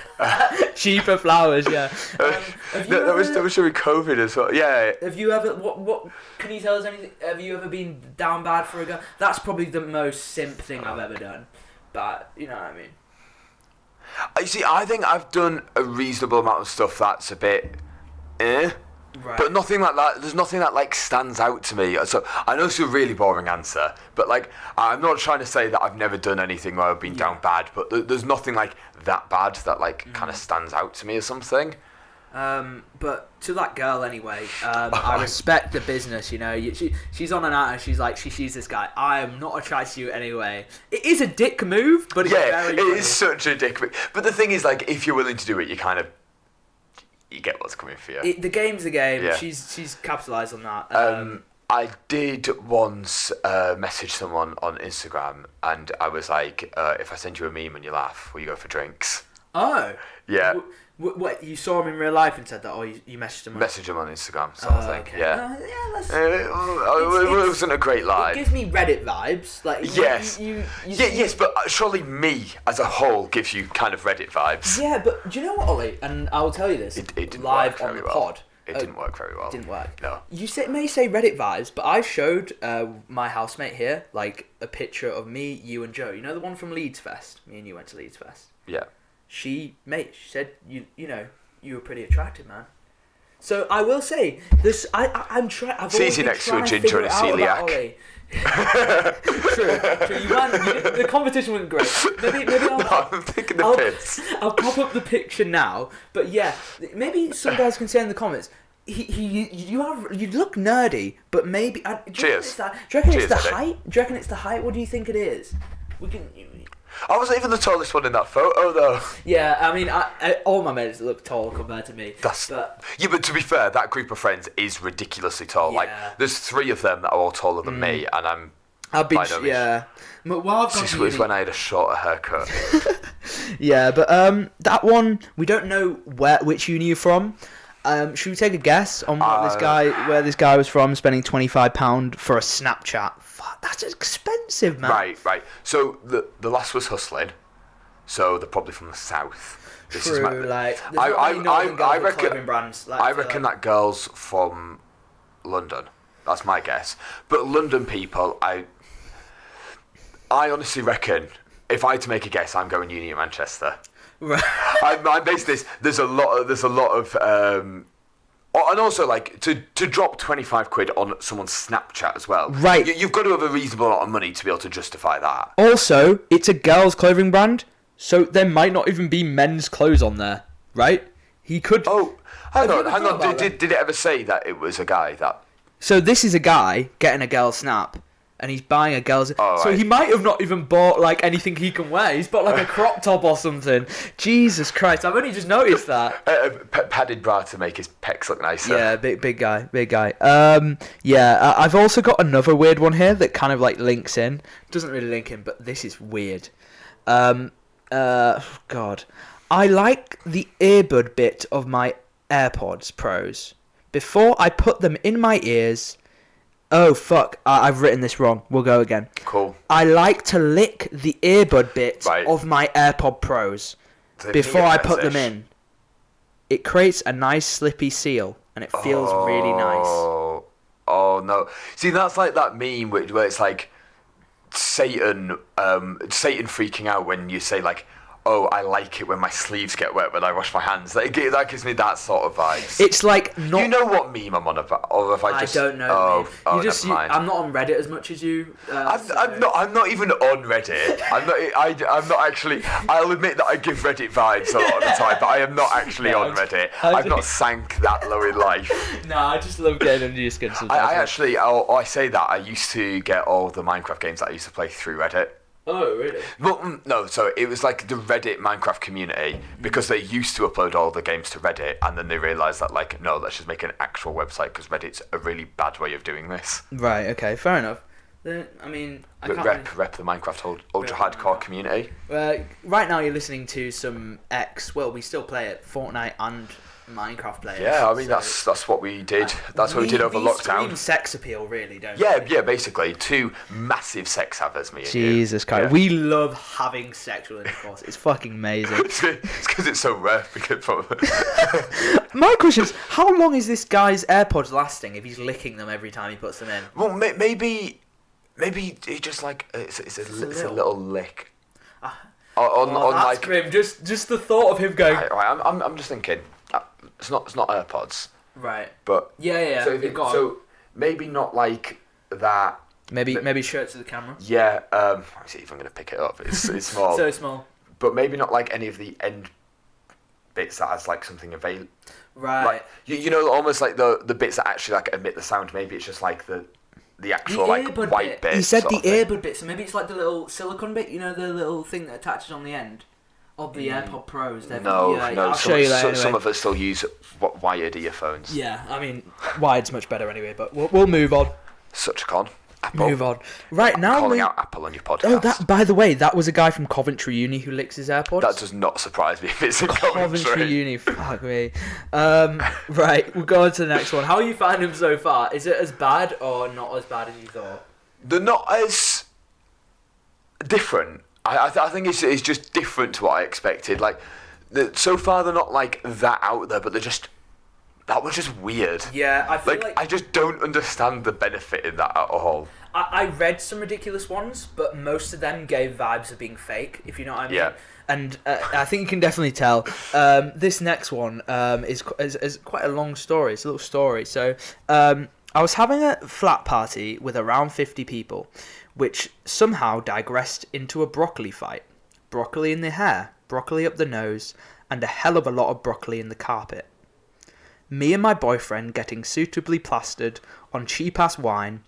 Cheaper flowers, yeah. That was during COVID as well. Yeah. Have you ever? What? Can you tell us anything? Have you ever been down bad for a girl? That's probably the most simp thing I've ever done. But you know what I mean. You see, I think I've done a reasonable amount of stuff that's a bit, Right. But nothing like that. There's nothing that like stands out to me. So I know it's a really boring answer, but like I'm not trying to say that I've never done anything where I've been down bad. But there's nothing like that bad that like kind of stands out to me or something. But to that girl anyway, I respect the business. She's on an out and she's like, she sees this guy. I am not attracted to you anyway. It is a dick move, but it's very funny. Is such a dick move. But the thing is, like, if you're willing to do it, you get what's coming for you. The game's the game. Yeah. She's capitalised on that. I did once message someone on Instagram, and I was like, if I send you a meme and you laugh, will you go for drinks? Oh. Yeah. What, you saw him in real life and said that, or you messaged him? Messaged him on Instagram, sort of thing. Okay. Yeah. It wasn't a great lie. It gives me Reddit vibes. Like, yes. Yes, but surely me as a whole gives you kind of Reddit vibes. Yeah, but do you know what, Ollie? And I will tell you this. It didn't live work very on the well. pod. It didn't work very well. Didn't work. No. You may say Reddit vibes, but I showed my housemate here like a picture of me, you, and Joe. You know the one from Leeds Fest. Me and you went to Leeds Fest. Yeah. She said you were pretty attractive, man. So I will say this. I'm trying. It's easy next to a ginger and a celiac. True. The competition wasn't great. Maybe I'm taking the piss. I'll pop up the picture now. But yeah, maybe some guys can say in the comments. You look nerdy, but maybe. Cheers. Do you reckon it's the Eddie. height? Do you reckon it's the height? What do you think it is? We can. I wasn't even the tallest one in that photo, though. Yeah, I mean, all my mates look tall compared to me. But to be fair, that group of friends is ridiculously tall. Yeah. Like, there's 3 of them that are all taller than me, and I've been, yeah. This was when I had a shorter haircut. Yeah, but that one, we don't know which uni you're from. Should we take a guess on where this guy was from, spending £25 for a Snapchat? Fuck, that's expensive, man. Right. So the last was hustling, so they're probably from the south. True, I reckon. Brands, I reckon that girl's from London. That's my guess. But London people, I honestly reckon, if I had to make a guess, I'm going uni at Manchester. Right. I base this. There's a lot of and also like to drop 25 quid on someone's Snapchat as well. Right. You've got to have a reasonable amount of money to be able to justify that. Also, it's a girl's clothing brand, so there might not even be men's clothes on there, right? He could. Oh, hang on. Did it ever say that it was a guy that? So this is a guy getting a girl's snap. And he's buying a girl's... So he might have not even bought, like, anything he can wear. He's bought, like, a crop top or something. Jesus Christ, I've only just noticed that. Padded bra to make his pecs look nicer. Yeah, big guy. I've also got another weird one here that kind of, like, links in. Doesn't really link in, but this is weird. God. I like the earbud bit of my AirPods Pros. Before I put them in my ears... Oh, fuck. I've written this wrong. We'll go again. Cool. I like to lick the earbud bit of my AirPod Pros before I put them in. It creates a nice slippy seal, and it feels really nice. Oh, no. See, that's like that meme where it's like Satan freaking out when you say, like, oh, I like it when my sleeves get wet when I wash my hands. That gives me that sort of vibes. It's like not. You know what meme I'm on about, or if I just. I don't know. Oh, never mind. I'm not on Reddit as much as you. I'm not even on Reddit. I'm not actually. I'll admit that I give Reddit vibes a lot of the time, but I am not actually on Reddit. I've not sank that low in life. No, I just love getting under your skin sometimes. I say that I used to get all the Minecraft games that I used to play through Reddit. Oh, really? Well, no, so it was like the Reddit Minecraft community, because they used to upload all the games to Reddit, and then they realised that, like, no, let's just make an actual website, because Reddit's a really bad way of doing this. Right, okay, fair enough. I mean, I can't rep the Minecraft ultra hardcore community. Right now you're listening to some we still play it, Fortnite and Minecraft players. Yeah, I mean, that's what we did. That's what we did over lockdown. We sex appeal, really, don't we? Yeah, basically. Two massive sex havers, me and you. Jesus Christ. Yeah. We love having sexual intercourse. It's fucking amazing. It's because it's so rare. My question is, how long is this guy's AirPods lasting if he's licking them every time he puts them in? Well, maybe he just like, it's a little lick. That's grim. Just the thought of him going... Right, I'm just thinking... It's not AirPods. Right. But yeah. So maybe not like that. Maybe show it to the camera. Yeah. Is it even going to pick it up? It's small. So small. But maybe not like any of the end bits that has like something available. Right. Like, you know, almost like the bits that actually like emit the sound. Maybe it's just like the actual like white bit. You said the earbud bit, so maybe it's like the little silicone bit. You know, the little thing that attaches on the end. Of the AirPod Pros. No. I'll show you that anyway. Some of us still use wired earphones. Yeah, I mean, wired's much better anyway, but we'll move on. Such a con. Apple. Move on. Right now, calling out Apple on your podcast. Oh, that. By the way, that was a guy from Coventry Uni who licks his AirPods. That does not surprise me if it's in Coventry Uni. Fuck me. Right, we'll go on to the next one. How are you finding them so far? Is it as bad or not as bad as you thought? They're not as different. I think it's just different to what I expected. Like, so far they're not like that out there, but that was just weird. Yeah, I feel like I just don't understand the benefit in that at all. I read some ridiculous ones, but most of them gave vibes of being fake, if you know what I mean. Yeah. And I think you can definitely tell. This next one is quite a long story. It's a little story. So I was having a flat party with around 50 people, which somehow digressed into a broccoli fight. Broccoli in the hair, broccoli up the nose, and a hell of a lot of broccoli in the carpet. Me and my boyfriend getting suitably plastered on cheap-ass wine,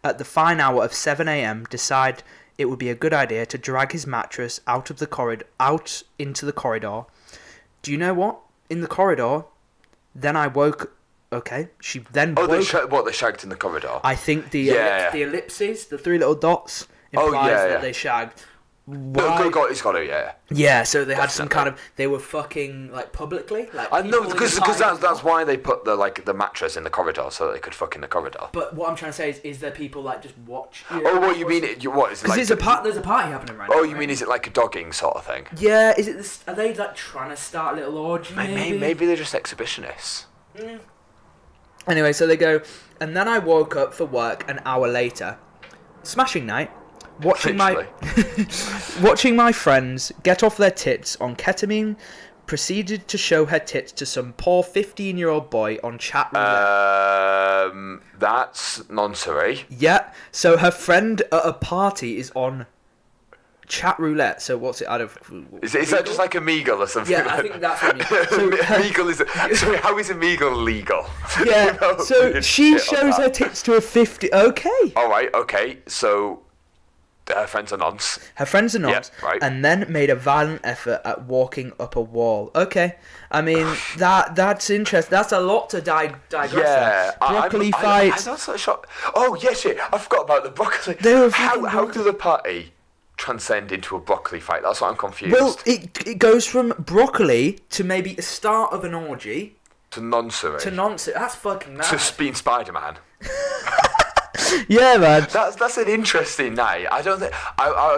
at the fine hour of 7 a.m. decide it would be a good idea to drag his mattress out into the corridor. Do you know what? In the corridor, then I woke... Okay, she then woke... they shagged in the corridor? I think the ellipses, the three little dots, implies that they shagged. No, it's got to, yeah. Yeah, so they had some kind of... They were fucking, like, publicly. Like, I know, because that's why they put the mattress in the corridor, so that they could fuck in the corridor. But what I'm trying to say is there people, like, just watch... what you mean? What is it like? Because there's a party happening right now. Oh, you mean, is it like a dogging sort of thing? Yeah, is it this... Are they, like, trying to start a little orgy, maybe they're just exhibitionists. Anyway, so they go... And then I woke up for work an hour later. Smashing night. Watching my friends get off their tits on ketamine, proceeded to show her tits to some poor 15-year-old boy on chat roulette. That's nonsense. Yeah, so her friend at a party is on chat roulette. So what's it out of? Is that just like Omegle or something? Yeah, I think that's what Omegle is. Sorry, how is Omegle legal? Yeah, so she shows her tits to a 50. Okay. All right. Okay. So. Her friends are nonce. Yeah, right. And then made a violent effort at walking up a wall. Okay, I mean that's interesting. That's a lot to digress. Yeah, broccoli fights. I'm not so shocked. Oh yeah, shit! I forgot about the broccoli. How does a party transcend into a broccoli fight? That's what I'm confused. Well, it goes from broccoli to maybe the start of an orgy to nonsense. That's fucking mad. To being Spider-Man. Yeah, man. That's an interesting night. I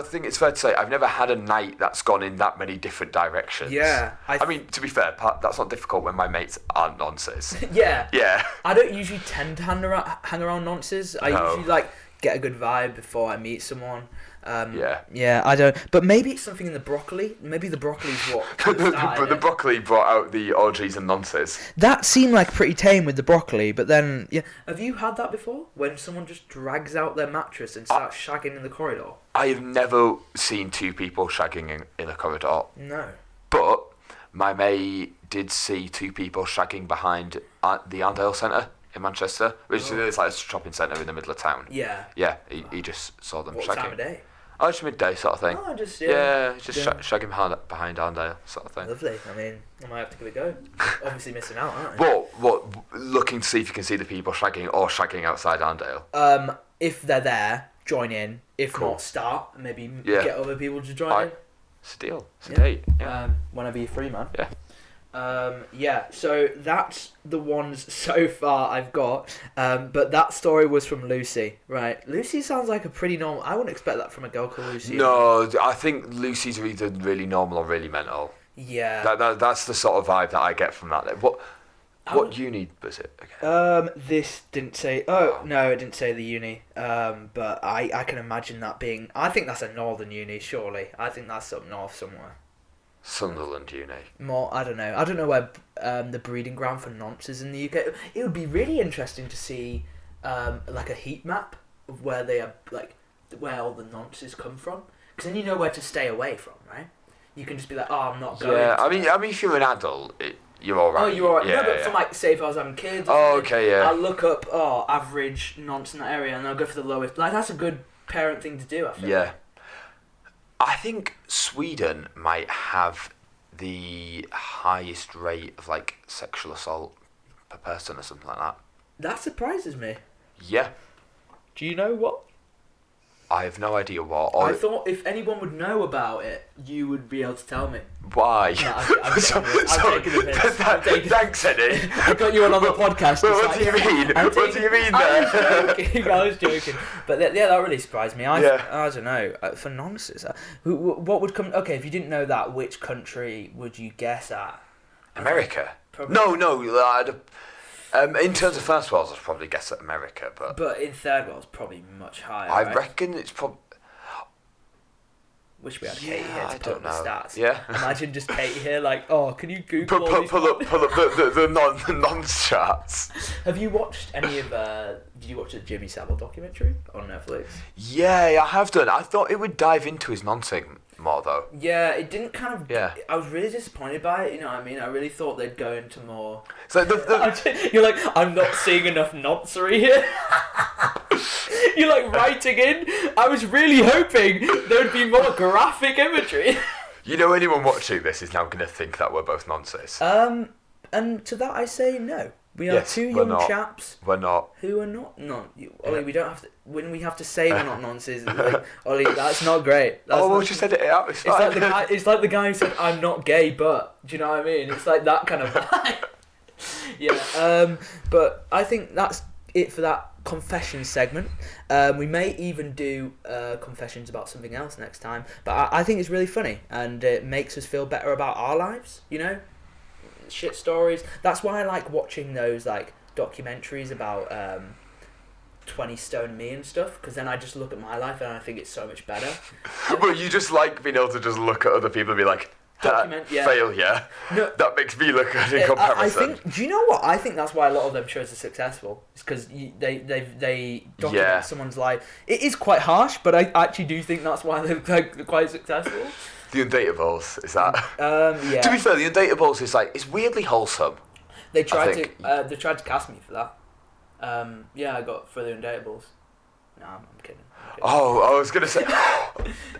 think it's fair to say I've never had a night that's gone in that many different directions. Yeah. I mean, to be fair, that's not difficult when my mates aren't nonces. Yeah. Yeah. I don't usually tend to hang around nonces. I usually get a good vibe before I meet someone. Yeah. Yeah, I don't. But maybe it's something in the broccoli. Maybe the brocoli's what. But the broccoli brought out the orgies and nonsense. That seemed like pretty tame with the broccoli, but then yeah. Have you had that before? When someone just drags out their mattress and starts shagging in the corridor? I have never seen two people shagging in a corridor. No. But my mate did see two people shagging behind the Arndale Centre in Manchester, which is like a shopping centre in the middle of town. Yeah. Yeah, he just saw them shagging. What time of day? Oh, it's midday sort of thing. Oh, just shagging behind Arndale sort of thing. Lovely. I mean, I might have to give it a go. Obviously missing out, aren't I? What? Looking to see if you can see the people shagging or shagging outside Arndale. If they're there, join in. If not, start and maybe get other people to join in. It's a deal. It's a date. Yeah. Whenever you're free, man. Yeah. So that's the ones so far I've got. But that story was from Lucy, right? Lucy sounds like a pretty normal. I wouldn't expect that from a girl called Lucy. No, I think Lucy's are either really normal or really mental. Yeah. That's the sort of vibe that I get from that. What uni was it again? This didn't say. Oh no, it didn't say the uni. But I can imagine that being. I think that's a northern uni. Surely, I think that's up north somewhere. Sunderland uni. More, I don't know. I don't know where the breeding ground for nonce is in the UK. It would be really interesting to see like a heat map of where they are, like where all the nonces come from. Because then you know where to stay away from, right? You can just be like, oh, I'm not going. Yeah, I mean, if you're an adult, you're alright. Oh, you're alright. Yeah, no, but from like, say if I was having kids. Oh, okay, yeah. I'll look up average nonce in that area, and I'll go for the lowest. Like that's a good parent thing to do. I think. Yeah. I think Sweden might have the highest rate of like sexual assault per person or something like that. That surprises me. Yeah. Do you know what? I have no idea what. I thought if anyone would know about it, you would be able to tell me. Why? No, I'm taking the piss. Thanks, Eddie. I got you on the podcast. Well, what do you mean? What do you mean there? I was joking. But that really surprised me. I don't know. For nonsense. What would come... Okay, if you didn't know that, which country would you guess at? America? Probably. No. In terms of first worlds, I'd probably guess at America, but in third worlds, probably much higher. I reckon it's probably. Wish we had Katie here to put up the stats. Yeah. Imagine just Katie here, like, oh, can you Google pull up the non-charts. Have you watched any of? Did you watch the Jimmy Savile documentary on Netflix? Yeah, I have done. I thought it would dive into his nonsing more though. Yeah, it didn't kind of. Yeah. I was really disappointed by it. You know what I mean? I really thought they'd go into more. So you're like, I'm not seeing enough noncery here. You're like writing in. I was really hoping there would be more graphic imagery. You know, anyone watching this is now going to think that we're both nonsense. And to that I say no. We are two young chaps. We're not. Who are not. Ollie, we don't have to. When we have to say we're not nonsense, like, Ollie, that's not great. We'll just edit it out. It's fine. It's like the guy who said, I'm not gay, but. Do you know what I mean? It's like that kind of vibe. Yeah. But I think that's it for that confession segment. We may even do confessions about something else next time. But I think it's really funny, and it makes us feel better about our lives, you know? Shit stories. That's why I like watching those like documentaries about 20 Stone Me and stuff, because then I just look at my life and I think it's so much better. Well, you just like being able to just look at other people and be like, failure. No, that makes me look good in comparison. I think. Do you know what? I think that's why a lot of them shows are successful. It's because they document someone's life. It is quite harsh, but I actually do think that's why they're quite successul. The Undateables, is that? Yeah. To be fair, the Undateables is like, it's weirdly wholesome. They tried to cast me for that. I got for the Undateables. No, I'm kidding. Oh, I was gonna say,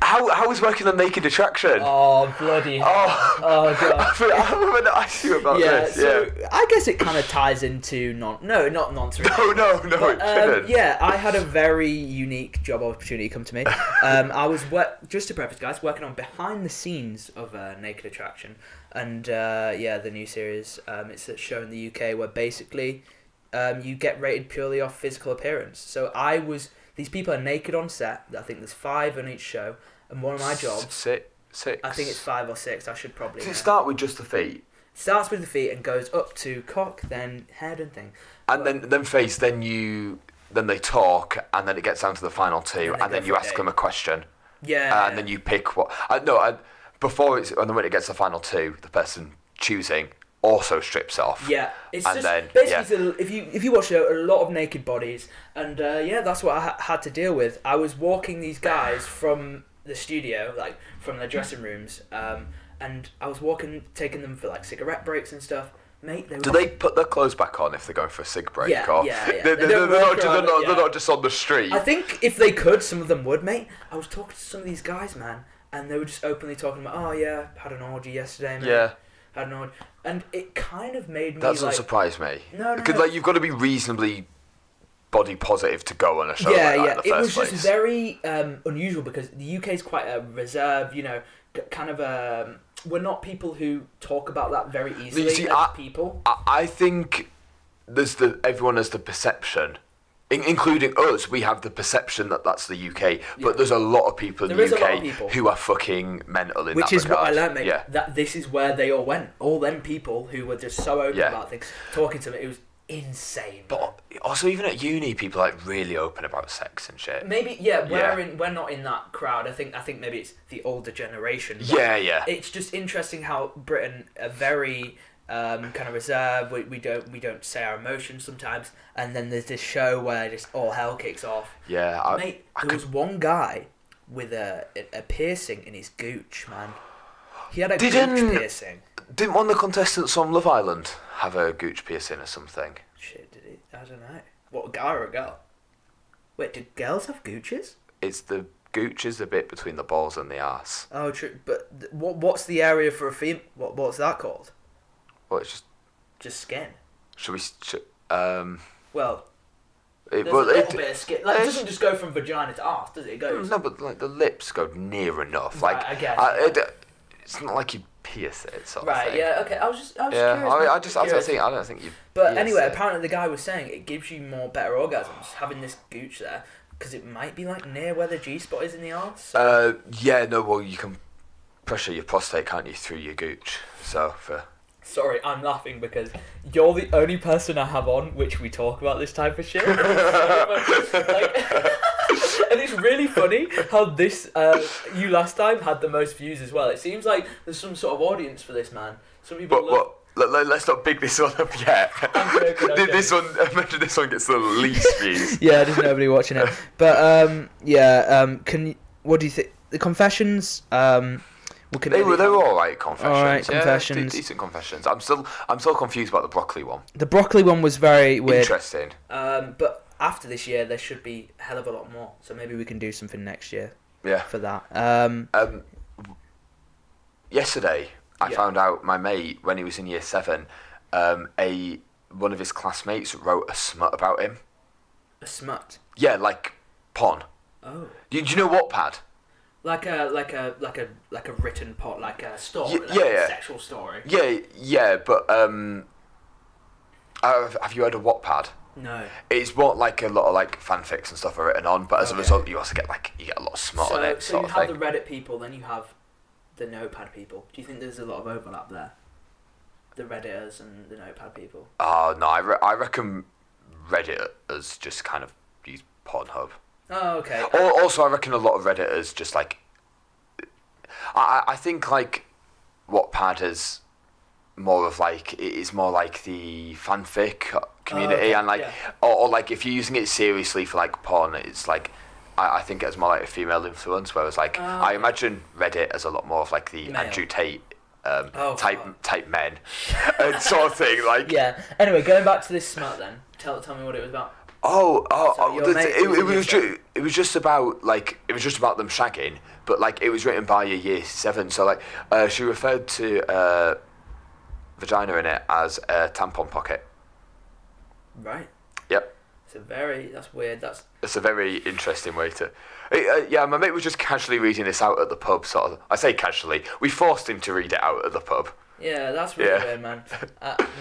how was working on Naked Attraction? Oh bloody! Oh god! I remember to ask you about this. So I guess it kind of ties into not nonsense. No, it shouldn't. Yeah, I had a very unique job opportunity come to me. I was just to preface, guys, working on behind the scenes of Naked Attraction, and the new series. It's a show in the UK where basically you get rated purely off physical appearance. So these people are naked on set. I think there's 5 on each show, and one of my jobs. 6. I think it's 5 or 6. I should probably. Does it start with just the feet? Starts with the feet and goes up to cock, then head and thing. And then face. Then then they talk, and then it gets down to the final two, and then you ask them a question. Yeah. And then you pick what. Before it's, and then when it gets to the final two, the person choosing also strips off. Yeah, it's and just then, basically if you watch a lot of naked bodies, and that's what I had to deal with. I was walking these guys from the studio, like from their dressing rooms, and I was taking them for like cigarette breaks and stuff. Mate, do they put their clothes back on if they're going for a cig break? Yeah, or yeah. They're not just on the street. I think if they could, some of them would, mate. I was talking to some of these guys, man, and they were just openly talking about, oh yeah, had an orgy yesterday, mate. Yeah. Had an orgy. And it kind of made me That doesn't surprise me. No. Because like, you've got to be reasonably body positive to go on a show like that in the first place. It was just very unusual because the UK is quite a reserved, kind of we're not people who talk about that very easily as people. I think everyone has the perception, including us, we have the perception that that's the UK, but there's a lot of people in the UK who are fucking mental in Which that is regard. what I learned, mate. Yeah. That this is where they all went. All them people who were just so open about things, talking to me, it was insane. But also, even at uni, people are like really open about sex and shit. Maybe, we're not in that crowd. I think maybe it's the older generation. Yeah. It's just interesting how Britain are very kind of reserved. We don't say our emotions sometimes, and then there's this show where just all hell kicks off. Yeah, mate. There was one guy with a piercing in his gooch, man. He had a gooch piercing. Didn't one of the contestants on Love Island have a gooch piercing or something? Shit, did he? I don't know. What, a guy or a girl? Wait, did girls have gooches? It's the gooch is the bit between the balls and the arse. Oh, true. But what's the area for a female? What's that called? Well, it's just skin. Well, there's a little bit of skin. Like, it doesn't just go from vagina to arse, does it? It goes. No, but like the lips go near enough. Right, like I guess. It's not like you pierce it, sort of thing. Right. Yeah. Okay. I was curious. I don't think you. But anyway, apparently the guy was saying it gives you better orgasms having this gooch there because it might be like near where the G spot is in the arse. So. Well, you can pressure your prostate, can't you, through your gooch? So for. Sorry, I'm laughing because you're the only person I have on which we talk about this type of shit. And it's really funny how this, you last time had the most views as well. It seems like there's some sort of audience for this, man. Some people let's not big this one up yet. I'm joking. I imagine this one gets the least views. Yeah, there's nobody watching it. But, what do you think? The confessions, they were alright confessions. Alright, confessions. Decent confessions. I'm still confused about the broccoli one. The broccoli one was very weird. Interesting. But after this year, there should be a hell of a lot more. So maybe we can do something next year. Yeah. For that. Yesterday, I found out my mate, when he was in year 7, one of his classmates wrote a smut about him. A smut? Yeah, like porn. Oh. Do you know Wattpad? Like a written pot, like a story, a sexual story. Yeah, but have you heard of Wattpad? No. It's what like a lot of like fanfics and stuff are written on, but as a result, you also get a lot of smut on it. So you have the Reddit people, then you have the Notepad people. Do you think there's a lot of overlap there? The Redditors and the Notepad people. Oh no, I reckon Redditors just kind of use Pornhub. Oh, okay. Also, I reckon a lot of Redditors just like. I think like Wattpad is more of like it is more like the fanfic community and like or like if you're using it seriously for like porn, it's like I think it's more like a female influence. Whereas like I imagine Reddit as a lot more of like the male. Andrew Tate type men sort of thing. Like Anyway, going back to this smut then. Tell me what it was about. It was just about them shagging, but like it was written by a year 7, so like she referred to vagina in it as a tampon pocket. Right. Yep. That's weird. It's a very interesting way to. My mate was just casually reading this out at the pub. Sort of. I say casually. We forced him to read it out at the pub. Yeah, that's really weird, man.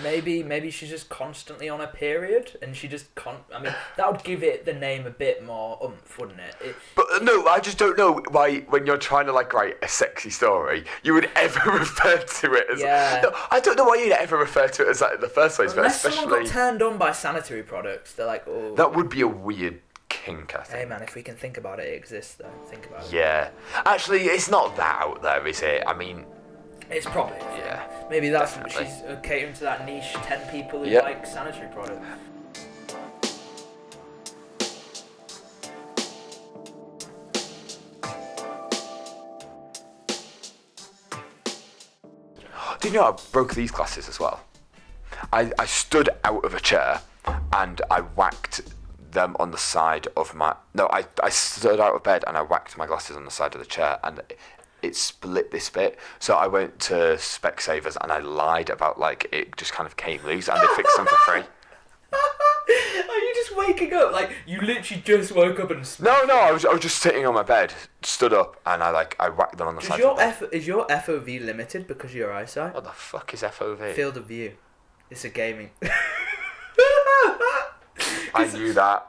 Maybe she's just constantly on a period, and she just I mean, that would give it the name a bit more oomph, wouldn't it? But no, I just don't know why, when you're trying to like write a sexy story, you would ever refer to it as. Yeah. No, I don't know why you'd ever refer to it as that in the first place. Unless but especially someone got turned on by sanitary products, they're like, oh. That would be a weird kink, I think. Hey man, if we can think about it, it exists though. Think about it. Yeah. Actually, it's not that out there, is it? I mean. It's probably. Yeah. Maybe that's definitely. she's catering to that niche 10 people who like sanitary products. Do you know I broke these glasses as well? I stood out of a chair and I whacked them on the side of my... No, I stood out of bed and I whacked my glasses on the side of the chair and it split this bit. So I went to Specsavers and I lied about like it just kind of came loose and they fixed them for free. Are you just waking up? Like, you literally just woke up and... No, I was just sitting on my bed, stood up, and I whacked them on the side of the bed. Is your FOV limited because of your eyesight? What the fuck is FOV? Field of view. It's a gaming. I knew that.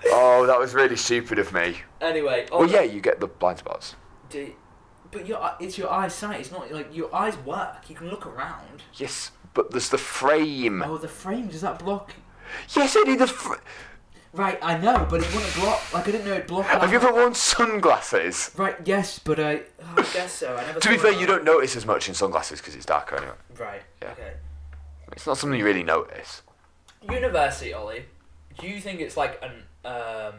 Oh, that was really stupid of me. Anyway. Well, yeah, you get the blind spots. But it's your eyesight. It's not like your eyes work. You can look around. Yes, but there's the frame. Oh, the frame. Does that block? Yes, I need the Right, I know, but it wouldn't block. Like, I didn't know it blocked. Have you ever worn sunglasses? Right, yes, but I guess so. I never. To be fair, you don't notice as much in sunglasses because it's darker anyway. Right. Yeah. Okay. It's not something you really notice. University, Ollie. Do you think it's like a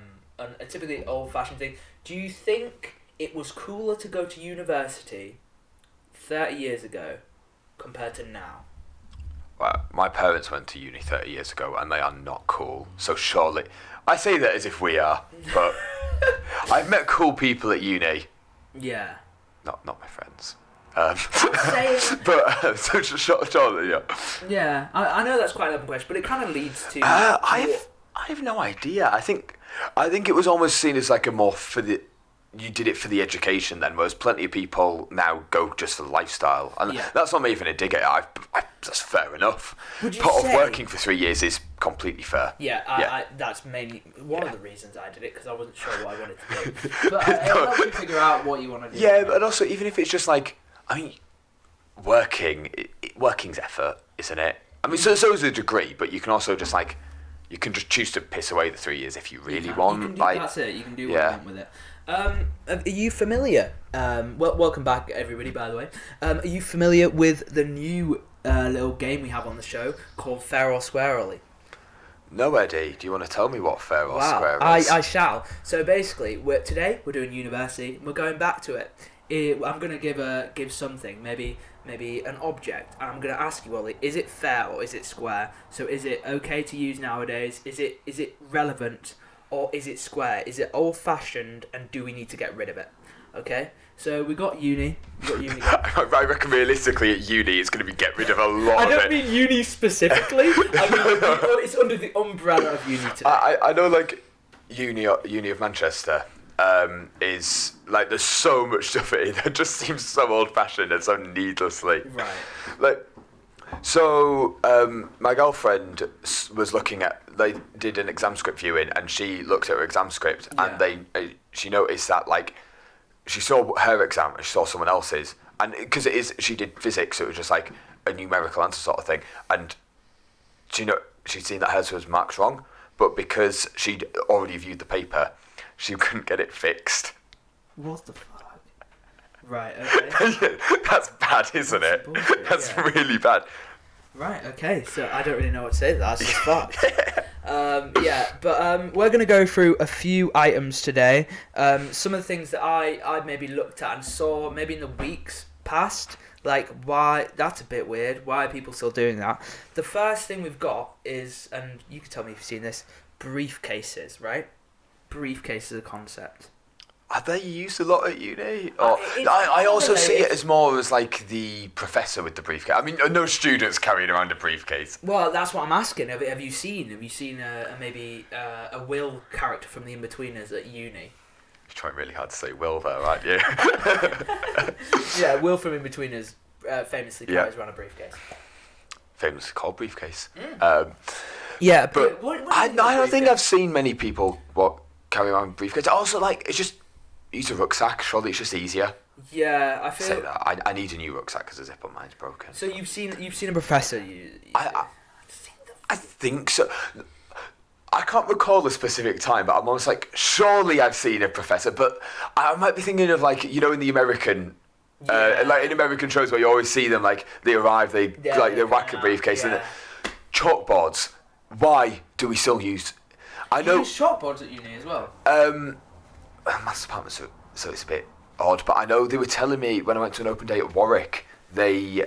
typically old-fashioned thing? Do you think it was cooler to go to university 30 years ago compared to now? Well, my parents went to uni 30 years ago and they are not cool. So surely, I say that as if we are, but I've met cool people at uni. Yeah. Not my friends. But so surely, yeah. Yeah, I know that's quite an open question, but it kind of leads to. I have no idea. I think it was almost seen as like a more for the. You did it for the education then, whereas plenty of people now go just for the lifestyle, and that's not me even a dig at it. That's fair enough. Part of working for 3 years is completely fair. Yeah, I that's mainly one of the reasons I did it, because I wasn't sure what I wanted to do. But it helps you figure out what you want to do. Yeah, but also even if it's just like, I mean, working's effort, isn't it? I mean, so is a degree, but you can also just like, you can just choose to piss away the 3 years if you really want. That's it. You can do what you want with it. Are you familiar? Welcome back, everybody. By the way, are you familiar with the new little game we have on the show called Fair or Square, Ollie? No, Eddie. Do you want to tell me what Fair or Square is? I shall. So basically, today we're doing university. And we're going back to it. I'm gonna give something, maybe an object, and I'm gonna ask you, Ollie, is it fair or is it square? So is it okay to use nowadays? Is it relevant? Or is it square? Is it old-fashioned, and do we need to get rid of it? Okay, so we got uni. I reckon realistically at uni it's going to be get rid of a lot of it. I don't mean uni specifically. I mean it's under the umbrella of uni today. I know, like uni of Manchester is like there's so much stuff in it that just seems so old-fashioned and so needlessly. Right. Like. So, my girlfriend was looking at, they did an exam script viewing and she looked at her exam script and she noticed that, like, she saw her exam and she saw someone else's. And because she did physics, so it was just like a numerical answer sort of thing. And she'd seen that hers was marked wrong, but because she'd already viewed the paper, she couldn't get it fixed. What the fuck? Right, okay. That's bad, isn't it? Bullshit, That's really bad. Right, okay, so I don't really know what to say to that. That's just fucked. We're going to go through a few items today. Some of the things that I maybe looked at and saw maybe in the weeks past, like, why, that's a bit weird. Why are people still doing that? The first thing we've got is, and you can tell me if you've seen this, briefcases, right? Briefcase is a concept. Are they used a lot at uni? I also see it as more as like the professor with the briefcase. I mean, no students carrying around a briefcase. Well, that's what I'm asking. Have you seen maybe a Will character from the In-Betweeners at uni? You're trying really hard to say Will there, aren't you? Yeah, Will from In-Betweeners famously carries around a briefcase. Famously called briefcase. Yeah, but I don't think I've seen many people carry around briefcase. Also, like, it's just use a rucksack. Surely it's just easier. Yeah, I feel. Say that. I need a new rucksack because the zip on mine's broken. So you've seen a professor. I think so. I can't recall a specific time, but I'm almost like, surely I've seen a professor. But I might be thinking of, like, you know, in the American, like in American shows where you always see them, like, they arrive, they whack a briefcase, and chalkboards. Why do we still use? I know. You use chalkboards at uni as well. Maths department, so it's a bit odd. But I know they were telling me when I went to an open day at Warwick, they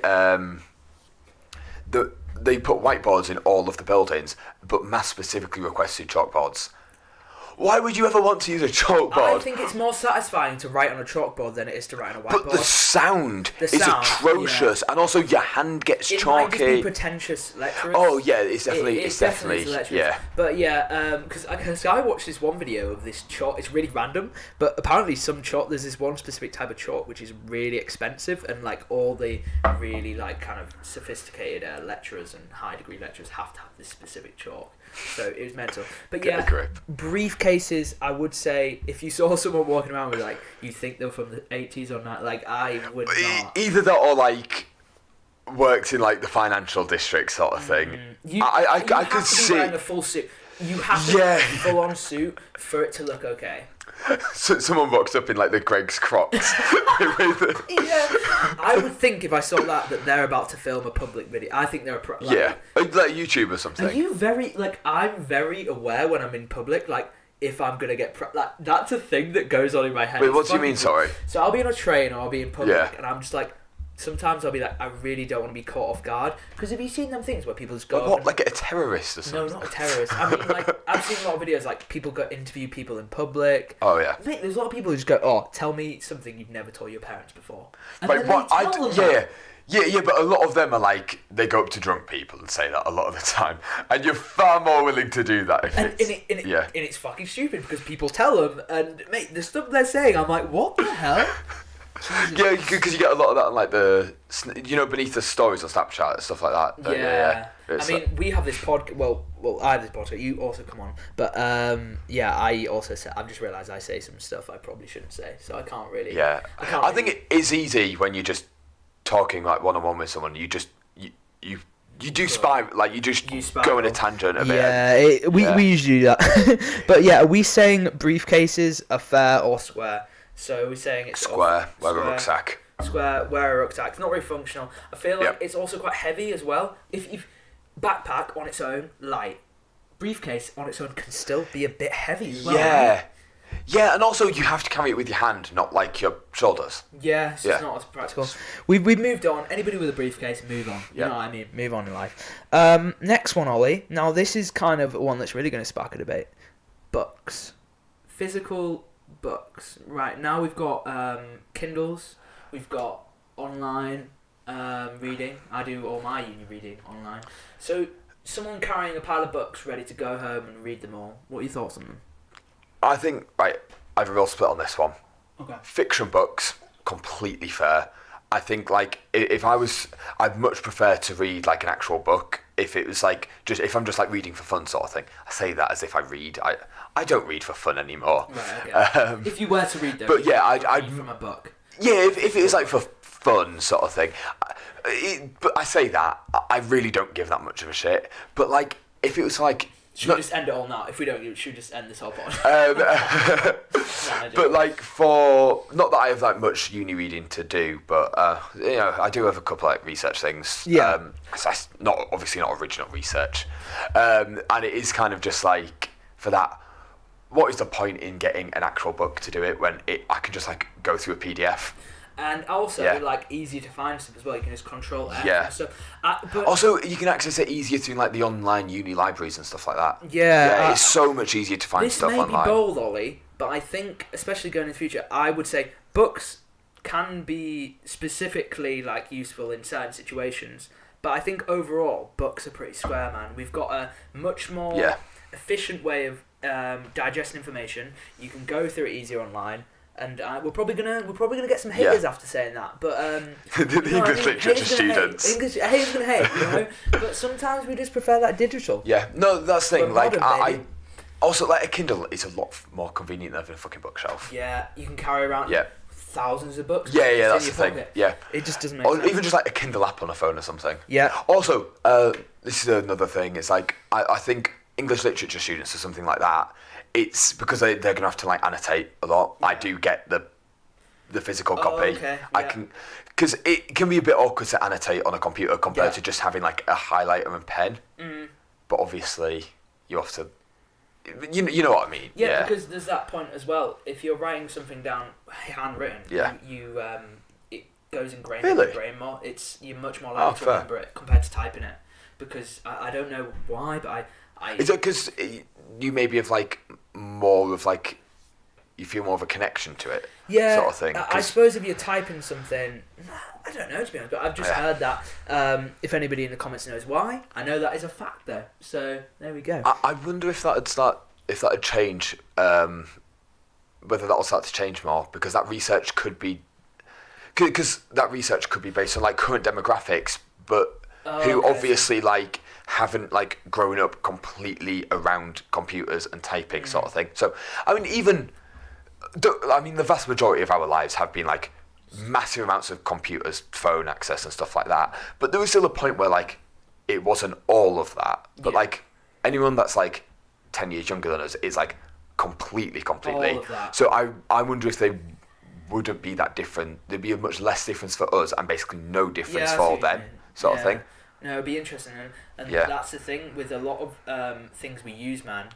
put whiteboards in all of the buildings, but maths specifically requested chalkboards. Why would you ever want to use a chalkboard? I think it's more satisfying to write on a chalkboard than it is to write on a whiteboard. But the sound is atrocious, and also your hand gets chalky. It might just be pretentious lecturers. Oh yeah, it's definitely yeah. But yeah, because I watched this one video of this chalk. It's really random, but apparently some chalk. There's this one specific type of chalk which is really expensive, and like all the really like kind of sophisticated lecturers and high degree lecturers have to have this specific chalk. So it was mental. But yeah, briefcases, I would say, if you saw someone walking around with, like, you think they were from the 80s or not, like, I would not. Either that or, like, worked in, like, the financial district sort of thing. I could see. Wearing a full suit. You have to wear a full-on suit for it to look okay. So someone walks up in, like, the Greg's Crocs. Yeah. I would think if I saw that they're about to film a public video. I think they're like YouTube or something. Are you very, like, I'm very aware when I'm in public, like, if I'm gonna get like, that's a thing that goes on in my head. Wait, what do you mean, sorry? So I'll be on a train or I'll be in public and I'm just like, sometimes I'll be like, I really don't want to be caught off guard. Because have you seen them things where people just go... like a terrorist or something? No, not a terrorist. I mean, like, I've seen a lot of videos, like, people go interview people in public. Oh, yeah. Mate, there's a lot of people who just go, oh, tell me something you've never told your parents before. And then they tell them Yeah, but a lot of them are like, they go up to drunk people and say that a lot of the time. And you're far more willing to do that and it's fucking stupid because people tell them, and, mate, the stuff they're saying, I'm like, what the hell? Jesus. Yeah, because you get a lot of that on, like, beneath the stories on Snapchat and stuff like that. Yeah. I mean, we have this podcast. Well, I have this podcast. You also come on, but I also say. I've just realised I say some stuff I probably shouldn't say, so I can't really. Yeah, I think it is easy when you're just talking like one-on-one with someone. You just you do spy, like you go in a tangent a bit. Yeah, we usually do that. But yeah, are we saying briefcases are fair or square? So we're saying it's square. Wear a rucksack. Square. Wear a rucksack. It's not very functional. I feel like it's also quite heavy as well. If backpack on its own, light. Briefcase on its own can still be a bit heavy as well. Yeah. Right? Yeah, and also you have to carry it with your hand, not like your shoulders. Yeah, so it's not as practical. We've moved on. Anybody with a briefcase, move on. You know what I mean? Move on in life. Next one, Ollie. Now, this is kind of one that's really going to spark a debate. Books. Physical books. Right, now we've got Kindles. We've got online reading. I do all my uni reading online. So, someone carrying a pile of books ready to go home and read them all. What are your thoughts on them? I think, I have a real split on this one. Okay. Fiction books, completely fair. I think, like, I'd much prefer to read, like, an actual book if it was, like, if I'm just, like, reading for fun sort of thing. I say that as if I read. I don't read for fun anymore. Right, okay. If you were to read, though, but yeah, I'd read from a book. Yeah, if it was, like, for fun sort of thing. But I say that, I really don't give that much of a shit. But, like, if it was, like... Should we just end it all now? If we don't, should we just end this whole pod? But like not that I have like much uni reading to do, but I do have a couple like research things. Yeah. That's obviously not original research, and it is kind of just like for that. What is the point in getting an actual book to do it when I can just like go through a PDF? And also, like, easier to find stuff as well. You can just control F and stuff. But also, you can access it easier through, like, the online uni libraries and stuff like that. Yeah. It's so much easier to find stuff online. This may be bold, Ollie, but I think, especially going in the future, I would say books can be specifically, like, useful in certain situations. But I think overall, books are pretty square, man. We've got a much more efficient way of digesting information. You can go through it easier online. And we're probably gonna get some haters after saying that, but the English literature students. Haters gonna hate, you know. But sometimes we just prefer that digital. Yeah, no, that's the thing. Like modern, I also like a Kindle is a lot more convenient than a fucking bookshelf. Yeah, you can carry around thousands of books. Yeah, that's the thing. Yeah, it just doesn't make sense. Or even just like a Kindle app on a phone or something. Yeah. Also, this is another thing. It's like I think English literature students or something like that. It's because they're gonna have to like annotate a lot. Yeah. I do get the physical copy. Okay. I can, because it can be a bit awkward to annotate on a computer compared to just having like a highlighter and pen. But obviously, you have to. You know what I mean? Yeah, because there's that point as well. If you're writing something down handwritten, you it goes ingrained in your brain more. You're much more likely to remember it compared to typing it. Because I don't know why, but I. Is it because you maybe have like more of like. You feel more of a connection to it, sort of thing. I suppose if you're typing something, I don't know to be honest, but I've just heard that. If anybody in the comments knows why, I know that is a fact though. So there we go. I wonder if that'd change, whether that'll start to change more because that research could be, based on like current demographics, but who obviously like haven't like grown up completely around computers and typing sort of thing. So I mean the vast majority of our lives have been like massive amounts of computers, phone access and stuff like that. But there was still a point where like it wasn't all of that. But like anyone that's like 10 years younger than us is like completely. All of that. So I wonder if they wouldn't be that different. There'd be a much less difference for us and basically no difference for them sort of thing. No, it'd be interesting. And that's the thing with a lot of things we use, man.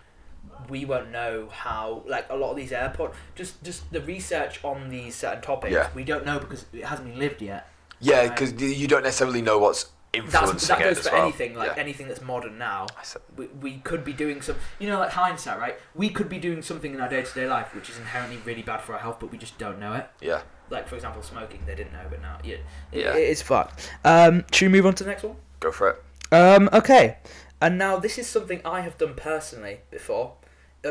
We won't know how, like a lot of these airport, just the research on these certain topics, we don't know because it hasn't been lived yet. Yeah, because you don't necessarily know what's influencing that goes it as for well. anything, like anything that's modern now. We could be doing some, like hindsight, right? We could be doing something in our day-to-day life which is inherently really bad for our health, but we just don't know it. Yeah. Like, for example, smoking, they didn't know, but now, it is fucked. Should we move on to the next one? Go for it. Okay. And now this is something I have done personally before.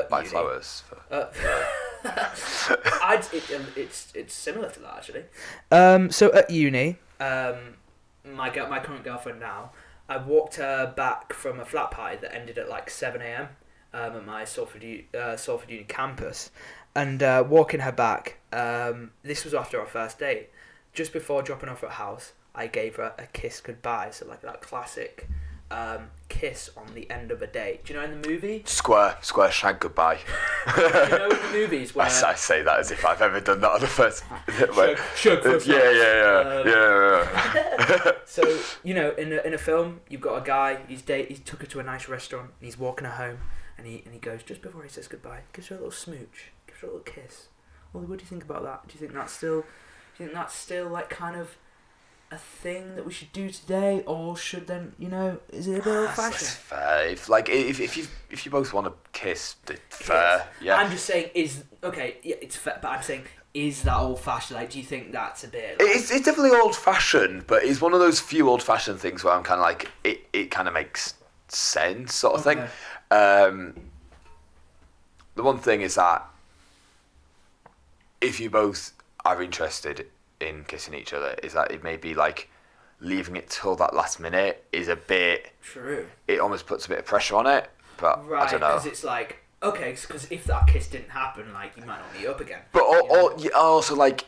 Buy flowers. It's similar to that actually. So at uni, my current girlfriend now, I walked her back from a flat party that ended at like 7 a.m. At my Salford Uni campus, and walking her back. This was after our first date. Just before dropping off at her house, I gave her a kiss goodbye. So like that classic. Kiss on the end of a date. Do you know in the movie? Square shag goodbye. Do you know in the movies where... I say that as if I've ever done that on the first... Shag first. Yeah. So, in a film, you've got a guy, he took her to a nice restaurant, and he's walking her home, and he goes, just before he says goodbye, gives her a little smooch, gives her a little kiss. Well, what do you think about that? Do you think that's still like kind of a thing that we should do today, or should then is it a bit old fashioned? That's fair. If you both want to kiss, it's fair. Yeah. I'm just saying it's fair, but I'm saying is that old fashioned? Like, do you think that's a bit? It's definitely old fashioned, but it's one of those few old fashioned things where I'm kind of like it kind of makes sense sort of thing. The one thing is that if you both are interested in kissing each other, is that it may be like leaving it till that last minute is a bit true. It almost puts a bit of pressure on it, but I don't know. Because it's like because if that kiss didn't happen, like you might not meet up again. But also like,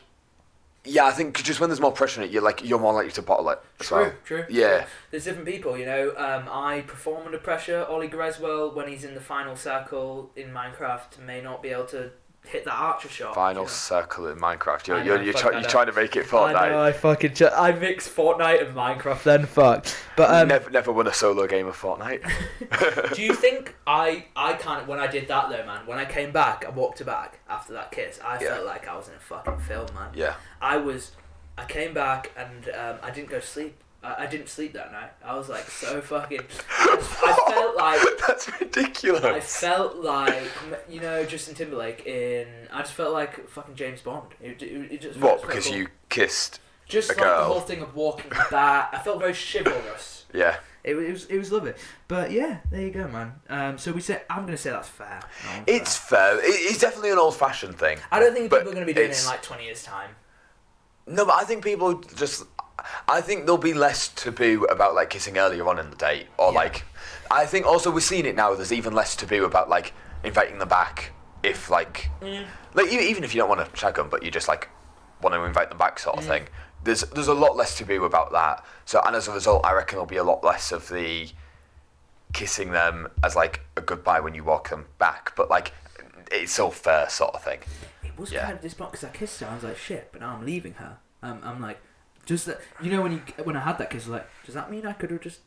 I think just when there's more pressure on it, you're more likely to bottle it. True. Yeah. There's different people, I perform under pressure. Ollie Greswell, when he's in the final circle in Minecraft, may not be able to hit that archer shot. Final circle in Minecraft. You're trying to make it Fortnite. I mix Fortnite and Minecraft then. Fuck. But never won a solo game of Fortnite. Do you think I kind of, when I did that though, man, when I came back, I walked her back after that kiss, I felt like I was in a fucking film, man. Yeah. I came back and I didn't go to sleep. I didn't sleep that night. I was like so fucking... I felt like... That's ridiculous. I felt like, Justin Timberlake I just felt like fucking James Bond. It just what, because cool. You kissed just a like girl? The whole thing of walking back. I felt very chivalrous. Yeah. It was lovely. But yeah, there you go, man. So I'm gonna say that's fair. It's fair. It's definitely an old-fashioned thing. I don't think people are gonna be doing it in like 20 years' time. No, but I think people just. I think there'll be less taboo about like kissing earlier on in the date, or like. I think also we're seeing it now. There's even less taboo about like inviting them back if like even if you don't want to shag them, but you just like want to invite them back sort of thing. There's a lot less taboo about that. So and as a result, I reckon there'll be a lot less of the kissing them as like a goodbye when you walk them back, but like it's all fair sort of thing. It was kind of disappointing because I kissed her. I was like shit, but now I'm leaving her. I'm like just that, you know when I had that kiss, I was like, does that mean I could have just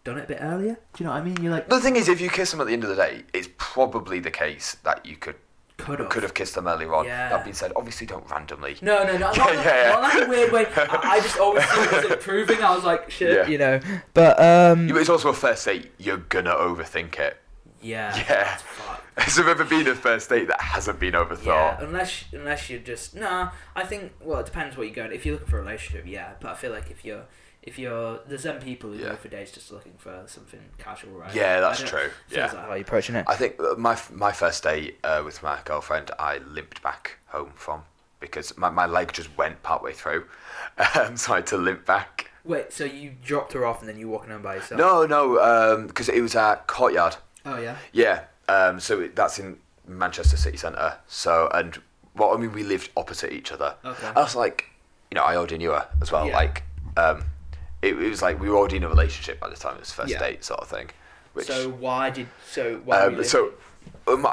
done it a bit earlier? Do you know what I mean? You're like, the thing is, if you kiss them at the end of the day, it's probably the case that you could have kissed them earlier on. Yeah. That being said, obviously don't randomly. No, not like a weird way. I just always see it as improving. I was like, shit, you know. But but it's also a first date. You're gonna overthink it. Yeah. Yeah. Has there ever been a first date that hasn't been overthought? Yeah, unless you're just I think it depends what you're going. If you're looking for a relationship, yeah. But I feel like if you're there's some people who go for dates just looking for something casual, right? Yeah, that's true. Feels like how you're approaching it. I think my first date with my girlfriend, I limped back home from because my leg just went partway through, so I had to limp back. Wait, so you dropped her off and then you walking home by yourself? No, because it was at Courtyard. Oh yeah. Yeah. So that's in Manchester city centre. So we lived opposite each other. Okay. I was like, I already knew her as well. Yeah. Like, it was like we were already in a relationship by the time it was first date sort of thing. Why I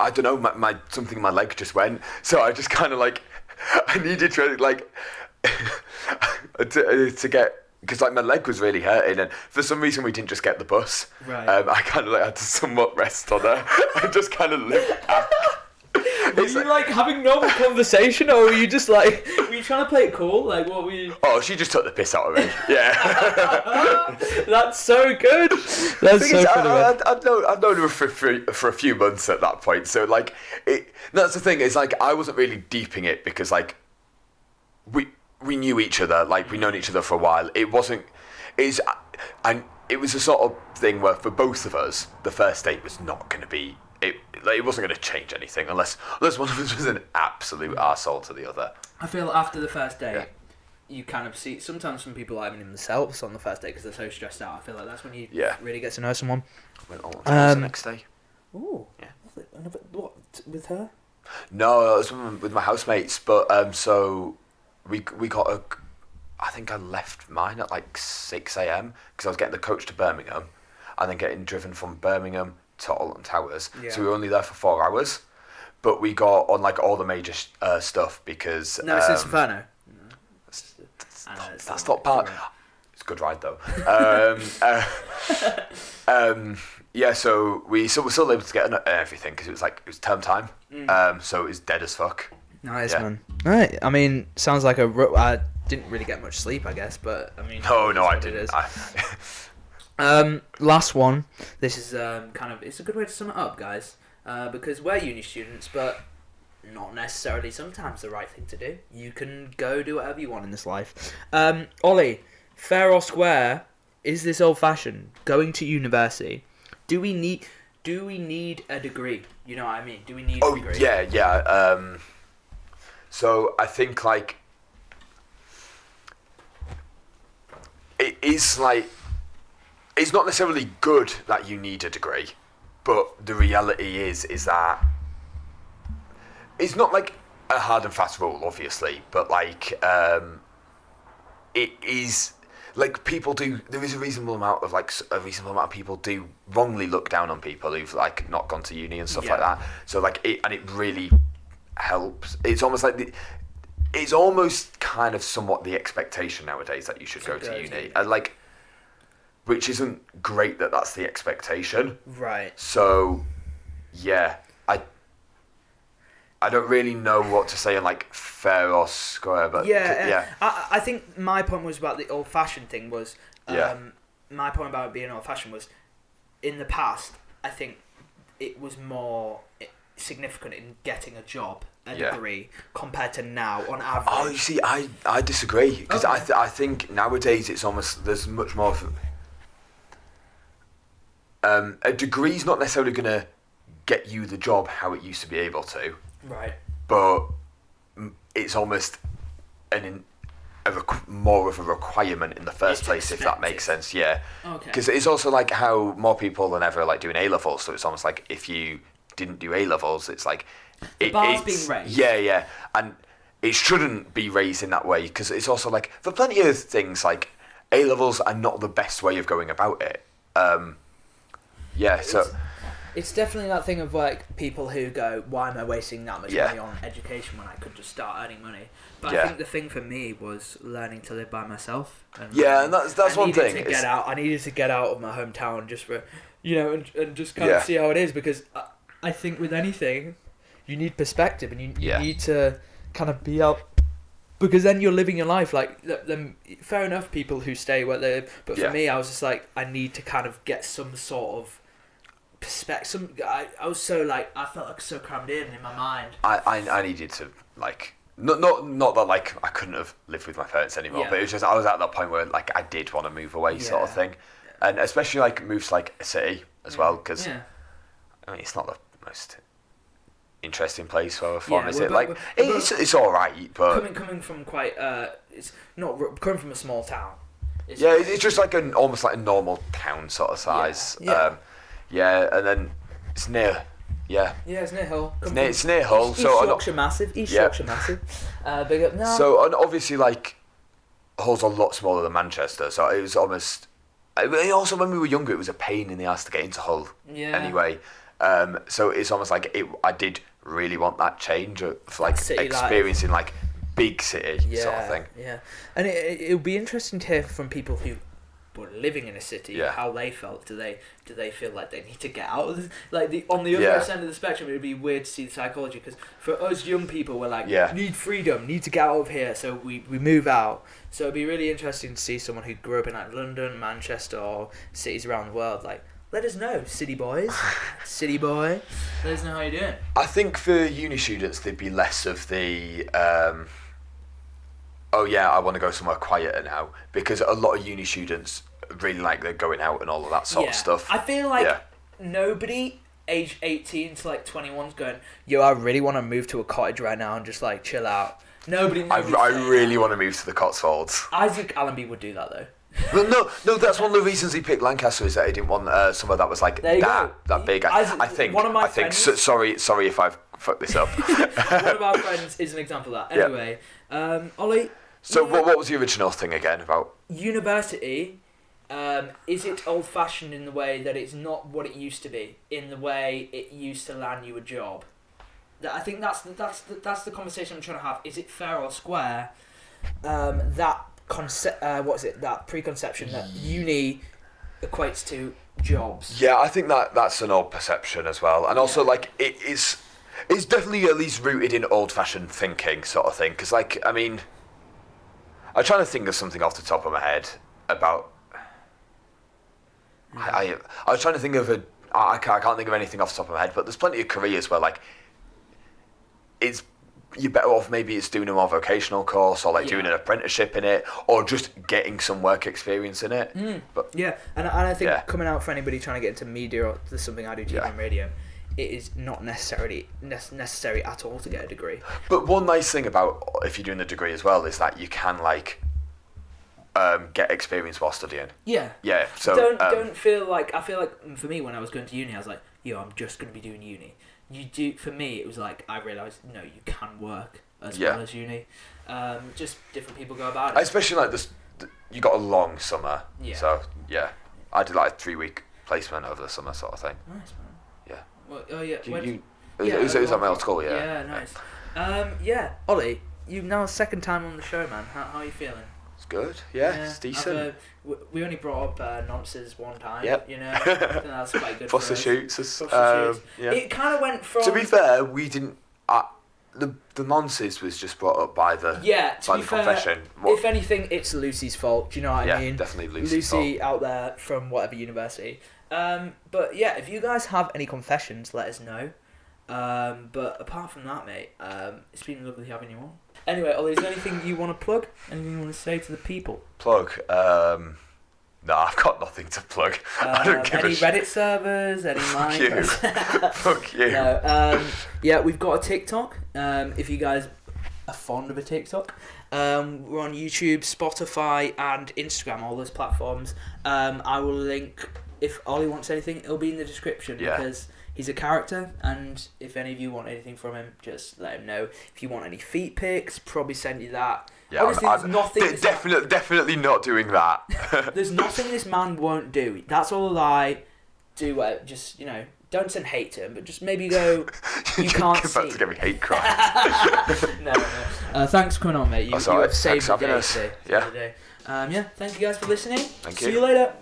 don't know. My something in my leg just went. So I just kind of like I needed to like to get. Because like my leg was really hurting, and for some reason we didn't just get the bus. Right. I kind of like had to somewhat rest on her. I just kind of limped back. Were you like having normal conversation, or were you just like were you trying to play it cool? Like what were you? Oh, she just took the piss out of me. Yeah. That's so good. That's so funny. I've known her for a few months at that point, so like that's the thing. Is like I wasn't really deeping it because like we knew each other, like we'd known each other for a while. It was a sort of thing where for both of us, the first date was not going to be, it wasn't going to change anything unless one of us was an absolute arsehole to the other. I feel after the first date, you kind of see, sometimes some people are even themselves on the first date because they're so stressed out. I feel like that's when you really get to know someone. Went on the next day. Ooh. Yeah. What, with her? No, it was with my housemates, but so... We got I think I left mine at like 6 a.m. because I was getting the coach to Birmingham and then getting driven from Birmingham to Alton Towers. Yeah. So we were only there for 4 hours. But we got on like all the major stuff because... No, it's Inferno. That's not part... It's a good ride though. Yeah, so we're still able to get everything because it was term time. So it was dead as fuck. Nice, man. Right. I mean, sounds like I didn't really get much sleep, I guess, but I mean... No, I didn't. Last one. This is it's a good way to sum it up, guys, because we're uni students, but not necessarily sometimes the right thing to do. You can go do whatever you want in this life. Ollie, fair or square, is this old-fashioned? Going to university, do we need a degree? You know what I mean? Do we need a degree? Yeah. So I think like it is like it's not necessarily good that you need a degree, but the reality is that it's not like a hard and fast rule, obviously, but like it is like people do. There is a reasonable amount of people do wrongly look down on people who've like not gone to uni and stuff like that. So like it really helps. It's almost like it's almost kind of somewhat the expectation nowadays that you should go to uni, and like, which isn't great that that's the expectation. Right. So, yeah, I don't really know what to say on like fair or square, but yeah. I think my point was about the old-fashioned thing was my point about it being old-fashioned was in the past I think it was more significant in getting a job, a degree, compared to now on average. Oh, you see, I disagree because I think nowadays it's almost there's much more of a degree's not necessarily going to get you the job how it used to be able to. Right. But it's almost more of a requirement in the first place, if that makes sense. Yeah. Okay. Because it's also like how more people than ever like doing A-levels, so it's almost like if you didn't do A-levels, it's like... The bar's being raised. Yeah. And it shouldn't be raised in that way, because it's also like, for plenty of things, like, A-levels are not the best way of going about it. It's definitely that thing of like people who go, why am I wasting that much money on education when I could just start earning money? But I think the thing for me was learning to live by myself. And and that's one thing. I needed to get out of my hometown just for, and just kind of see how it is, because I think with anything, you need perspective, and you need to kind of be out, because then you're living your life. Like, fair enough, people who stay where they live, but for me, I was just like, I need to kind of get some sort of perspective. I was so like, I felt like so crammed in my mind. I needed to like, not that like I couldn't have lived with my parents anymore, but it was just, I was at that point where like I did want to move away, sort of thing, and especially like move to like a city as well, because I mean, it's not the most interesting place for fun, is it? Like, it's all right, but coming from quite it's not coming from a small town. It's just like almost like a normal town sort of size. And then it's near. Yeah, it's near Hull. It's near Hull. East Yorkshire massive. East Yorkshire massive. Big up. No. So, and obviously, like, Hull's a lot smaller than Manchester, so it was almost. I mean, also, when we were younger, it was a pain in the ass to get into Hull. Yeah. Anyway, so it's almost like I did really want that change of like experiencing like big city sort of thing. Yeah, and it would be interesting to hear from people who were living in a city how they felt. Do they feel like they need to get out of this? Like on the other end of the spectrum, it would be weird to see the psychology, because for us young people, we're like, need freedom, need to get out of here, so we move out. So it'd be really interesting to see someone who grew up in like London, Manchester, or cities around the world. Like, let us know, city boys, city boy. Let us know how you're doing. I think for uni students, there'd be less of the I want to go somewhere quieter now, because a lot of uni students really like they're going out and all of that sort of stuff. I feel like nobody age 18 to like 21 is going, yo, I really want to move to a cottage right now and just like chill out. Nobody. I really want to move to the Cotswolds. Isaac Allenby would do that though. Well, no, that's one of the reasons he picked Lancaster, is that he didn't want somewhere that was like that big. Isaac, I think. One of my friends. Sorry if I've fucked this up. One of our friends is an example of that. Anyway, Ollie. So what was the original thing again about university? Is it old-fashioned in the way that it's not what it used to be, in the way it used to land you a job? I think that's the conversation I'm trying to have. Is it fair or square? That preconception that uni equates to jobs. Yeah, I think that's an old perception as well, and also like it's definitely at least rooted in old-fashioned thinking sort of thing. Because like, I mean, I'm trying to think of something off the top of my head about. I was trying to think of I can't think of anything off the top of my head, but there's plenty of careers where like you're better off maybe it's doing a more vocational course, or like doing an apprenticeship in it, or just getting some work experience in it. But and I think coming out for anybody trying to get into media, or there's something I do TV and radio, it is not necessary at all to get a degree. But one nice thing about if you're doing a degree as well is that you can like get experience while studying. Yeah. So don't feel like, I feel like for me when I was going to uni, I was like, yo, I'm just going to be doing uni. For me, it was like I realised no, you can work as well as uni. Just different people go about it. Especially like this, you got a long summer. Yeah. So I did like a 3-week placement over the summer sort of thing. Nice, man. Yeah. Well, it was at my old school. Yeah, nice. Ollie, you've now second time on the show, man. How are you feeling? It's good. Yeah, it's decent. We only brought up nonces one time. Yep. I think that's quite good. Foster shoots. It kind of went from. To be fair, we didn't. The nonces was just brought up by the. To be fair, confession. If anything, it's Lucy's fault. Do you know what I mean? Yeah, definitely Lucy's fault. out there from whatever university. But if you guys have any confessions, let us know. But apart from that, mate, it's been lovely having you on. Anyway, Ollie, is there anything you want to plug? Anything you want to say to the people? Plug. No, I've got nothing to plug. I don't give any a shit. Reddit servers, any Fuck you. Fuck you. No, yeah, we've got a TikTok. If you guys are fond of a TikTok, we're on YouTube, Spotify, and Instagram, all those platforms. I will link, if Ollie wants anything, it'll be in the description because he's a character, and if any of you want anything from him, just let him know. If you want any feet pics, probably send you that. Yeah, Honestly, there's nothing. Definitely not doing that. There's nothing this man won't do. That's all I do. Just, don't send hate to him, but just maybe go. You can't see. About to get me hate crime. No. Thanks for coming on, mate. You have saved the day. Yeah. Yeah. Thank you guys for listening. Thank you. See you later.